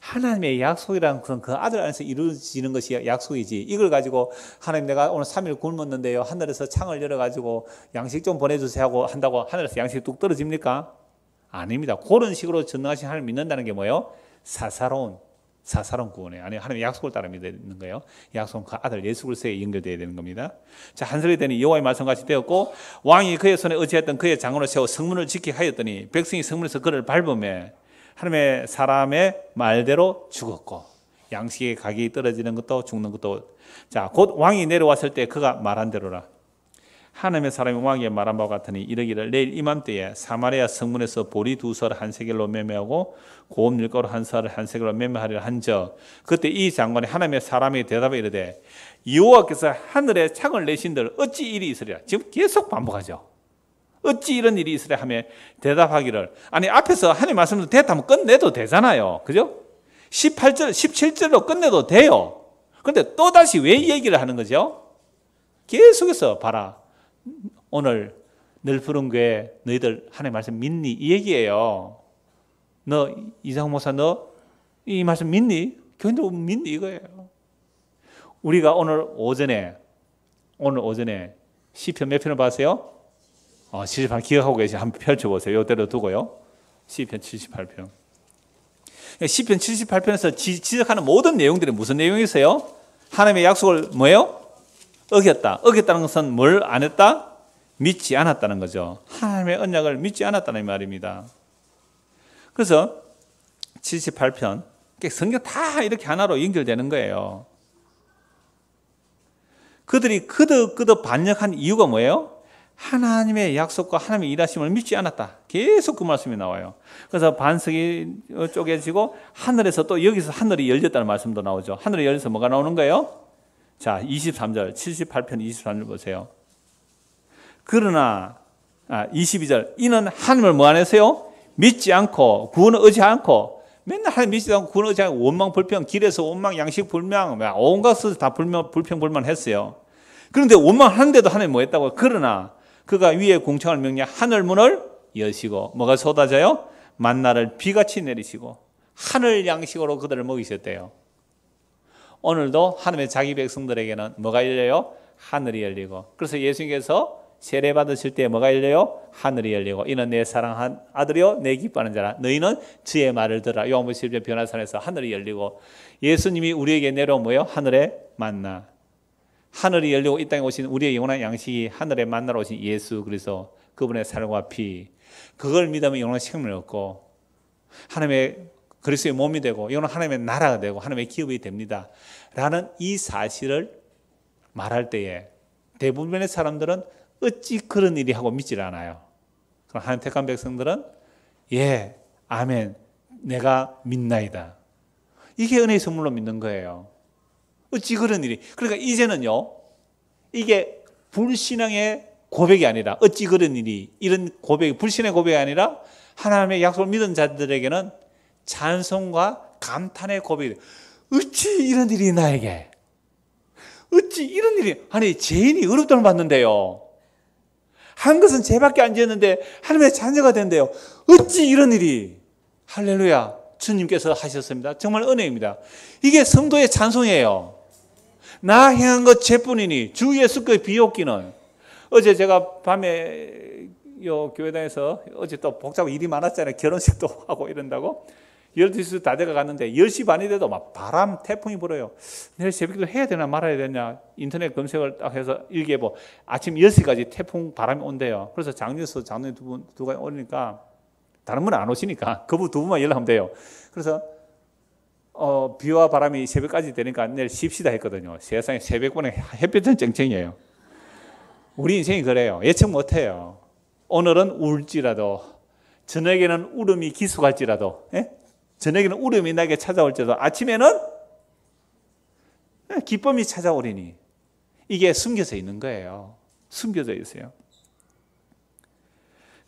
하나님의 약속이라는 것은 그 아들 안에서 이루어지는 것이 약속이지, 이걸 가지고 하나님 내가 오늘 3일 굶었는데요, 하늘에서 창을 열어가지고 양식 좀 보내주세요 하고 한다고 하늘에서 양식이 뚝 떨어집니까? 아닙니다. 그런 식으로 전능하신 하나님을 믿는다는 게 뭐예요? 사사로운 구원이에요. 아니, 하나님의 약속을 따라 믿는 거예요. 약속은 그 아들 예수 그리스도에 연결되어야 되는 겁니다. 자, 한설이 되니 여호와의 말씀같이 되었고, 왕이 그의 손에 의지했던 그의 장군을 세워 성문을 지키게 하였더니 백성이 성문에서 그를 밟으며 하나님의 사람의 말대로 죽었고, 양식의 가격이 떨어지는 것도 죽는 것도. 자, 곧 왕이 내려왔을 때 그가 말한 대로라. 하나님의 사람이 왕에게 말한 바와 같으니 이르기를 내일 이맘때에 사마리아 성문에서 보리 두 설 한 세겔로 매매하고 고운 밀가루 한 설을 한 세겔로 매매하리라 한적. 그때 이 장관이 하나님의 사람에게 대답해 이르되 여호와께서 하늘에 창을 내신들 어찌 일이 있으리라. 지금 계속 반복하죠. 어찌 이런 일이 있으랴 하며 대답하기를, 아니 앞에서 하나님 말씀을 대답하면 끝내도 되잖아요. 그죠? 18절, 17절로 끝내도 돼요. 그런데 또다시 왜 이 얘기를 하는 거죠? 계속해서 봐라. 오늘 늘 푸른 교회 너희들 하나님 말씀 믿니? 이 얘기예요. 너 이상호 목사 너 이 말씀 믿니? 교인들 믿니? 이거예요. 우리가 오늘 오전에 시편 몇 편을 봤어요? 78편 기억하고 계시면 한번 펼쳐보세요. 이대로 두고요. 시편 78편. 시편 78편에서 지적하는 모든 내용들이 무슨 내용이세요? 하나님의 약속을 뭐예요? 어겼다는 것은 뭘 안 했다? 믿지 않았다는 거죠. 하나님의 언약을 믿지 않았다는 말입니다. 그래서 78편, 성경 다 이렇게 하나로 연결되는 거예요. 그들이 그득 반역한 이유가 뭐예요? 하나님의 약속과 하나님의 일하심을 믿지 않았다. 계속 그 말씀이 나와요. 그래서 반석이 쪼개지고 하늘에서 또 여기서 하늘이 열렸다는 말씀도 나오죠. 하늘이 열려서 뭐가 나오는 거예요? 자, 23절, 78편 23절 보세요. 그러나 22절, 이는 하나님을 뭐 안 했어요? 믿지 않고 구원을 의지 않고, 맨날 하나님 믿지 않고 구원을 의지 않고 원망 불평, 길에서 원망 양식 불명, 온갖 것을 다 불평 불만했어요. 그런데 원망하는데도 하나님 뭐 했다고? 그러나 그가 위에 공창을 명령 하늘 문을 여시고 뭐가 쏟아져요? 만나를 비같이 내리시고 하늘 양식으로 그들을 먹이셨대요. 오늘도 하나님의 자기 백성들에게는 뭐가 열려요? 하늘이 열리고. 그래서 예수님께서 세례 받으실 때 뭐가 열려요? 하늘이 열리고 이는 내 사랑한 아들이요 내 기뻐하는 자라. 너희는 주의 말을 들으라. 요한복음 11장 변화산에서 하늘이 열리고 예수님이 우리에게 내려온 뭐예요? 하늘의 만나. 하늘이 열리고 이 땅에 오신 우리의 영원한 양식이 하늘에 만나러 오신 예수 그리스도, 그분의 살과 피, 그걸 믿으면 영원한 생명을 얻고 하나님의 그리스도의 몸이 되고 영원한 하나님의 나라가 되고 하나님의 기업이 됩니다 라는 이 사실을 말할 때에 대부분의 사람들은 어찌 그런 일이 하고 믿질 않아요. 그럼 하나님 택한 백성들은 예, 아멘, 내가 믿나이다. 이게 은혜의 선물로 믿는 거예요. 어찌 그런 일이. 그러니까 이제는요, 이게 불신앙의 고백이 아니라 어찌 그런 일이, 이런 고백이 불신의 고백이 아니라 하나님의 약속을 믿은 자들에게는 찬송과 감탄의 고백이. 어찌 이런 일이 나에게, 어찌 어찌 이런 일이, 아니 죄인이 의롭다는 받는데요. 한 것은 죄밖에 안 지었는데 하나님의 자녀가 된대요. 어찌 이런 일이. 할렐루야. 주님께서 하셨습니다. 정말 은혜입니다. 이게 성도의 찬송이에요. 나 행한 것 죄뿐이니 주 예수께의 비옵기는. 어제 제가 밤에 요 교회당에서 어제 또 복잡한 일이 많았잖아요. 결혼식도 하고 이런다고. 12시 다 돼가 갔는데 10시 반이 돼도 막 바람, 태풍이 불어요. 내일 새벽기도 해야 되나 말아야 되냐. 인터넷 검색을 딱 해서 일기예보. 아침 10시까지 태풍 바람이 온대요. 그래서 장녀수, 장녀 두가 오니까 다른 분은 안 오시니까 그분 두 분만 연락하면 돼요. 그래서 비와 바람이 새벽까지 되니까 내일 쉽시다 했거든요. 세상에 새벽보네 햇볕은 쨍쨍이에요. 우리 인생이 그래요. 예측 못해요. 오늘은 울지라도 저녁에는 울음이 기속할지라도, 예? 저녁에는 울음이 나게 찾아올지라도 아침에는 기쁨이 찾아오리니. 이게 숨겨져 있는 거예요. 숨겨져 있어요.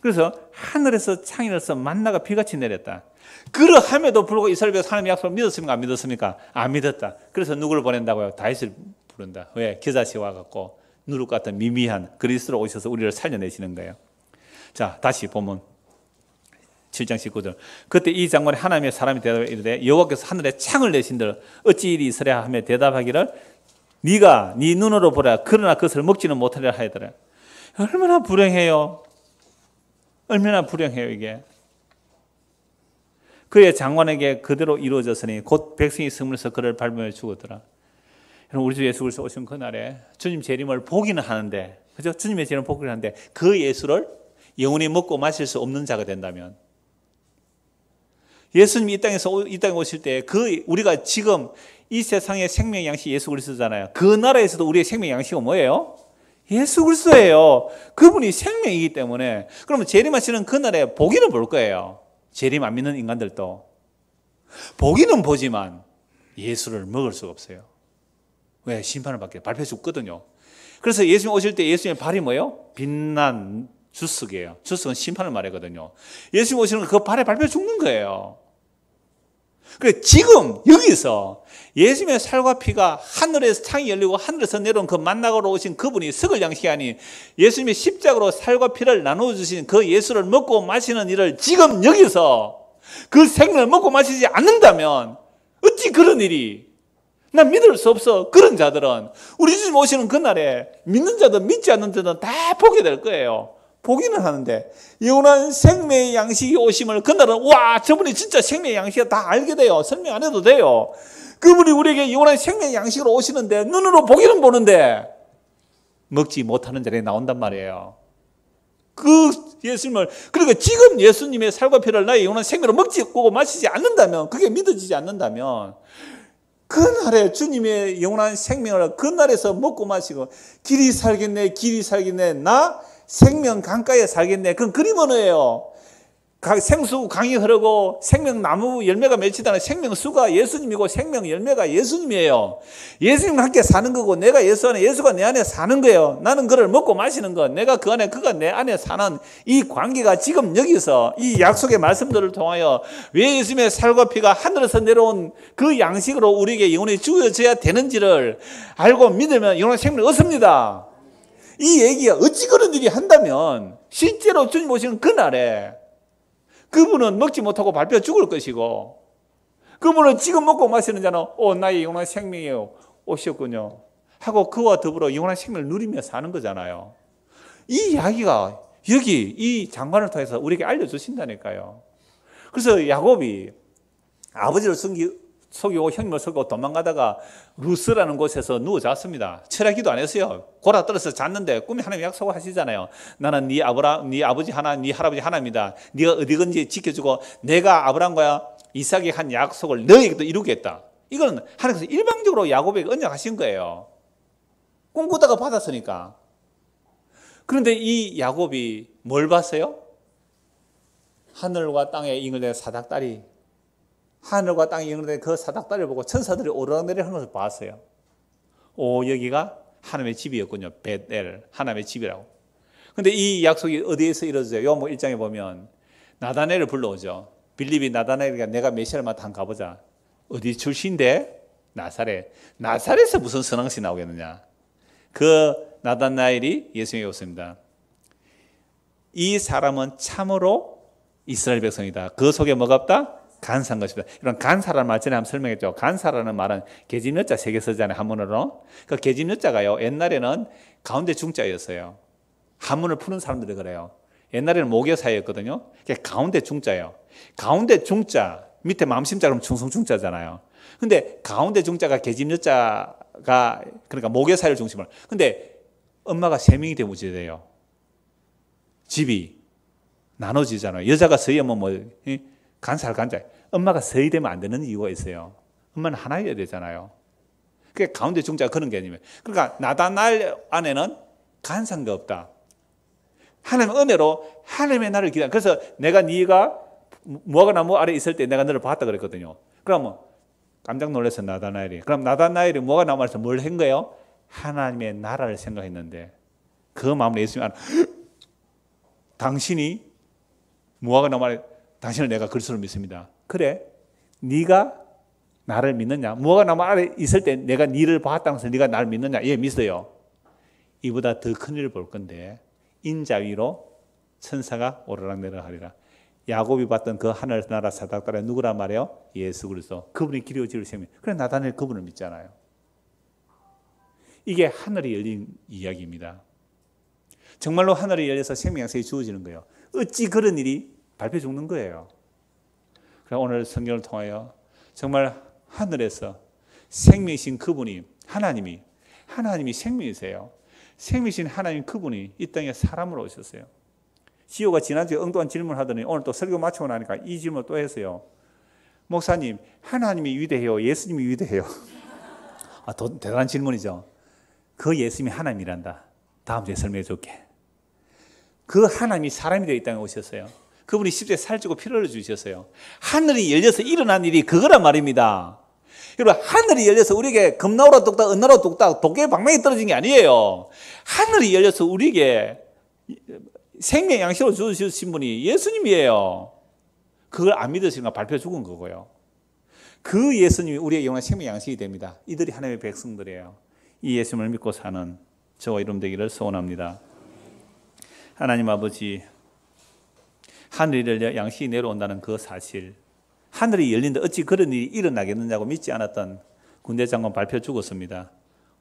그래서 하늘에서 창이라서 만나가 비같이 내렸다. 그러함에도 불구하고 이스라엘 백성 하나님의 약속을 믿었습니까? 안 믿었습니까? 안 믿었다. 그래서 누구를 보낸다고요? 다윗을 부른다. 왜? 겨자씨 와갖고 누룩 같은 미미한 그리스도로 오셔서 우리를 살려내시는 거예요. 자, 다시 보면 7장 19절. 그때 이 장관이 하나님의 사람이 대답해 이르되 여호와께서 하늘에 창을 내신들 어찌 일이 있으랴 하며 대답하기를 네가 네 눈으로 보라. 그러나 그것을 먹지는 못하리라 하더라. 얼마나 불행해요. 얼마나 불행해요 이게. 그의 장관에게 그대로 이루어졌으니 곧 백성이 성문에서 그를 밟으며 죽었더라. 여러분, 우리 주 예수 그리스도 오신 그날에 주님 재림을 보기는 하는데, 그죠? 주님의 재림을 보기는 하는데 그 예수를 영원히 먹고 마실 수 없는 자가 된다면, 예수님이 이 땅에 오실 때 우리가 지금 이 세상의 생명 양식 예수 그리스도잖아요. 그 나라에서도 우리의 생명 양식은 뭐예요? 예수 그리스도예요. 그분이 생명이기 때문에. 그러면 재림하시는 그날에 보기는 볼 거예요. 재림 안 믿는 인간들도 보기는 보지만 예수를 먹을 수가 없어요. 왜? 심판을 받게 발표 죽거든요. 그래서 예수님 오실 때 예수님의 발이 뭐예요? 빛난 주석이에요. 주석은 심판을 말하거든요. 예수님 오시는 그 발에 발표 죽는 거예요. 그래, 지금 여기서 예수님의 살과 피가 하늘에서 창이 열리고 하늘에서 내려온 그 만나가로 오신 그분이 썩을 양식이 아닌 예수님의 십자가로 살과 피를 나누어 주신 그 예수를 먹고 마시는 일을 지금 여기서 그 생명을 먹고 마시지 않는다면 어찌 그런 일이. 난 믿을 수 없어. 그런 자들은 우리 주님 오시는 그날에 믿는 자들 믿지 않는 자들은 다 보게 될 거예요. 보기는 하는데 영원한 생명의 양식이 오심을 그날은 와, 저분이 진짜 생명의 양식을 다 알게 돼요. 설명 안 해도 돼요. 그분이 우리에게 영원한 생명의 양식으로 오시는데 눈으로 보기는 보는데 먹지 못하는 자리에 나온단 말이에요. 그 예수님을, 그러니까 지금 예수님의 살과 피를 나의 영원한 생명으로 먹고 마시지 않는다면, 그게 믿어지지 않는다면 그날에 주님의 영원한 생명을 그날에서 먹고 마시고 길이 살겠네 나 생명 강가에 살겠네. 그건 그림 언어예요. 생수 강이 흐르고 생명나무 열매가 맺히다는 생명수가 예수님이고 생명 열매가 예수님이에요. 예수님과 함께 사는 거고 내가 예수 안에, 예수가 내 안에 사는 거예요. 나는 그를 먹고 마시는 것, 내가 그 안에, 그가 내 안에 사는 이 관계가 지금 여기서 이 약속의 말씀들을 통하여 왜 예수님의 살과 피가 하늘에서 내려온 그 양식으로 우리에게 영원히 주어져야 되는지를 알고 믿으면 영원한 생명을 얻습니다. 이 얘기가 어찌 그런 일이 한다면 실제로 주님 오시는 그날에 그분은 먹지 못하고 밟혀 죽을 것이고, 그분은 지금 먹고 마시는 자는 나의 영원한 생명이 오셨군요 하고 그와 더불어 영원한 생명을 누리며 사는 거잖아요. 이 이야기가 여기 이 장관을 통해서 우리에게 알려주신다니까요. 그래서 야곱이 아버지를 속이고 형님을 속이고 도망가다가 루스라는 곳에서 누워 잤습니다. 철야기도 안 했어요. 골아 떨어서 잤는데 꿈에 하나님 약속을 하시잖아요. 나는 네 아버지 하나, 네 할아버지 하나입니다. 네가 어디든지 지켜주고 내가 아브라함과 이삭에게 한 약속을 너에게도 이루겠다. 이건 하나님께서 일방적으로 야곱에게 언약하신 거예요. 꿈꾸다가 받았으니까. 그런데 이 야곱이 뭘 봤어요? 하늘과 땅에 잉을된 사닥다리, 하늘과 땅이 잉을된 그 사닥다리를 보고 천사들이 오르락내리락 하는 것을 봤어요. 여기가 하나님의 집이었군요. 벳엘, 하나님의 집이라고. 근데 이 약속이 어디에서 이루어져요? 요한복음 1장에 보면 나다나엘을 불러오죠. 빌립이 나다나엘에게 내가 메시아를 맡아 한번 가보자. 어디 출신인데? 나사렛. 나사렛에서 무슨 선왕시 나오겠느냐? 그 나다나엘이 예수님에게 왔습니다. 이 사람은 참으로 이스라엘 백성이다. 그 속에 뭐가 없다? 간사한 것이다. 이런 간사라는 말 전에 한번 설명했죠. 간사라는 말은 계집여자 세 개 쓰잖아요. 한문으로. 그 계집여자가요. 옛날에는 가운데 중자였어요. 한문을 푸는 사람들이 그래요. 옛날에는 모교사였거든요. 가운데 중자예요. 가운데 중자 밑에 마음심자 그러면 충성중자잖아요. 근데 가운데 중자가 계집여자가 그러니까 모교사를 중심으로. 근데 엄마가 세 명이 되면 어찌 돼요? 집이 나눠지잖아요. 여자가 서희하면 뭐 간살 간자. 엄마가 서희 되면 안 되는 이유가 있어요. 엄마는 하나여야 되잖아요. 그게 가운데 중자가 그런 개념이에요. 그러니까 나다나엘 안에는 간사한 게 없다. 하나님의 은혜로 하나님의 나를 기다려. 그래서 내가 네가 무화과 나무 아래 있을 때 내가 너를 봤다 그랬거든요. 그러면 깜짝 놀라서 나다나엘이. 그럼 나다나엘이 무화과 나무 아래서 뭘 한 거예요? 하나님의 나라를 생각했는데 그 마음으로 예수님 알아. 당신이 무화과 나무 아래 당신을 내가 그리스도로 믿습니다. 그래? 네가 나를 믿느냐? 무화과 나무 아래 있을 때 내가 네를 봤다고 해서 네가 나를 믿느냐? 예, 믿어요. 이보다 더 큰 일을 볼 건데 인자 위로 천사가 오르락내리락 하리라. 야곱이 봤던 그 하늘나라 사닥다리 누구란 말이에요? 예수 그리스도. 그분이 길이 오지를 세우면 그래 나다나엘 그분을 믿잖아요. 이게 하늘이 열린 이야기입니다. 정말로 하늘이 열려서 생명양식이 주어지는 거예요. 어찌 그런 일이 밟혀 죽는 거예요. 그래서 오늘 성경을 통하여 정말 하늘에서 생명이신 그분이 하나님이 생명이세요. 생명이신 하나님 그분이 이 땅에 사람으로 오셨어요. 지호가 지난주에 엉뚱한 질문을 하더니 오늘 또 설교 마치고 나니까 이 질문을 또 했어요. 목사님, 하나님이 위대해요? 예수님이 위대해요? 대단한 질문이죠. 그 예수님이 하나님이란다. 다음 주에 설명해 줄게. 그 하나님이 사람이 되어 이 땅에 오셨어요. 그분이 십자가에 살찌고 피를 흘려주셨어요. 하늘이 열려서 일어난 일이 그거란 말입니다. 여러분, 하늘이 열려서 우리에게 금나오라 뚝딱, 은나오라 뚝딱, 도깨비 방망이 떨어진 게 아니에요. 하늘이 열려서 우리에게 생명 양식으로 주신 분이 예수님이에요. 그걸 안 믿으시니까 발표 죽은 거고요. 그 예수님이 우리의 영원한 생명 양식이 됩니다. 이들이 하나님의 백성들이에요. 이 예수님을 믿고 사는 저와 여러분 되기를 소원합니다. 하나님 아버지, 하늘이 열려 양식이 내려온다는 그 사실, 하늘이 열린다 어찌 그런 일이 일어나겠느냐고 믿지 않았던 군대 장관 발표 죽었습니다.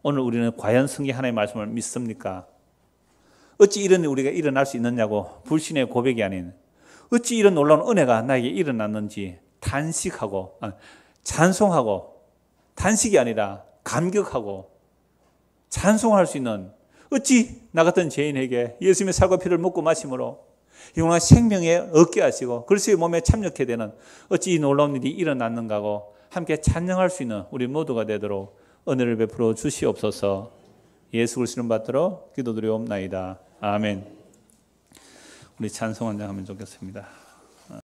오늘 우리는 과연 성경 하나님의 말씀을 믿습니까? 어찌 이런 일이 우리가 일어날 수 있느냐고 불신의 고백이 아닌 어찌 이런 놀라운 은혜가 나에게 일어났는지 찬송하고 단식이 아니라 감격하고 찬송할 수 있는 어찌 나 같은 죄인에게 예수님의 살과 피를 먹고 마심으로 영원한 생명에 얻게 하시고 그리스도의 몸에 참여하게 되는 어찌 이 놀라운 일이 일어났는가 하고 함께 찬양할 수 있는 우리 모두가 되도록 은혜를 베풀어 주시옵소서. 예수 그리스도를 받들어 기도드리옵나이다. 아멘. 우리 찬송 한 장 하면 좋겠습니다.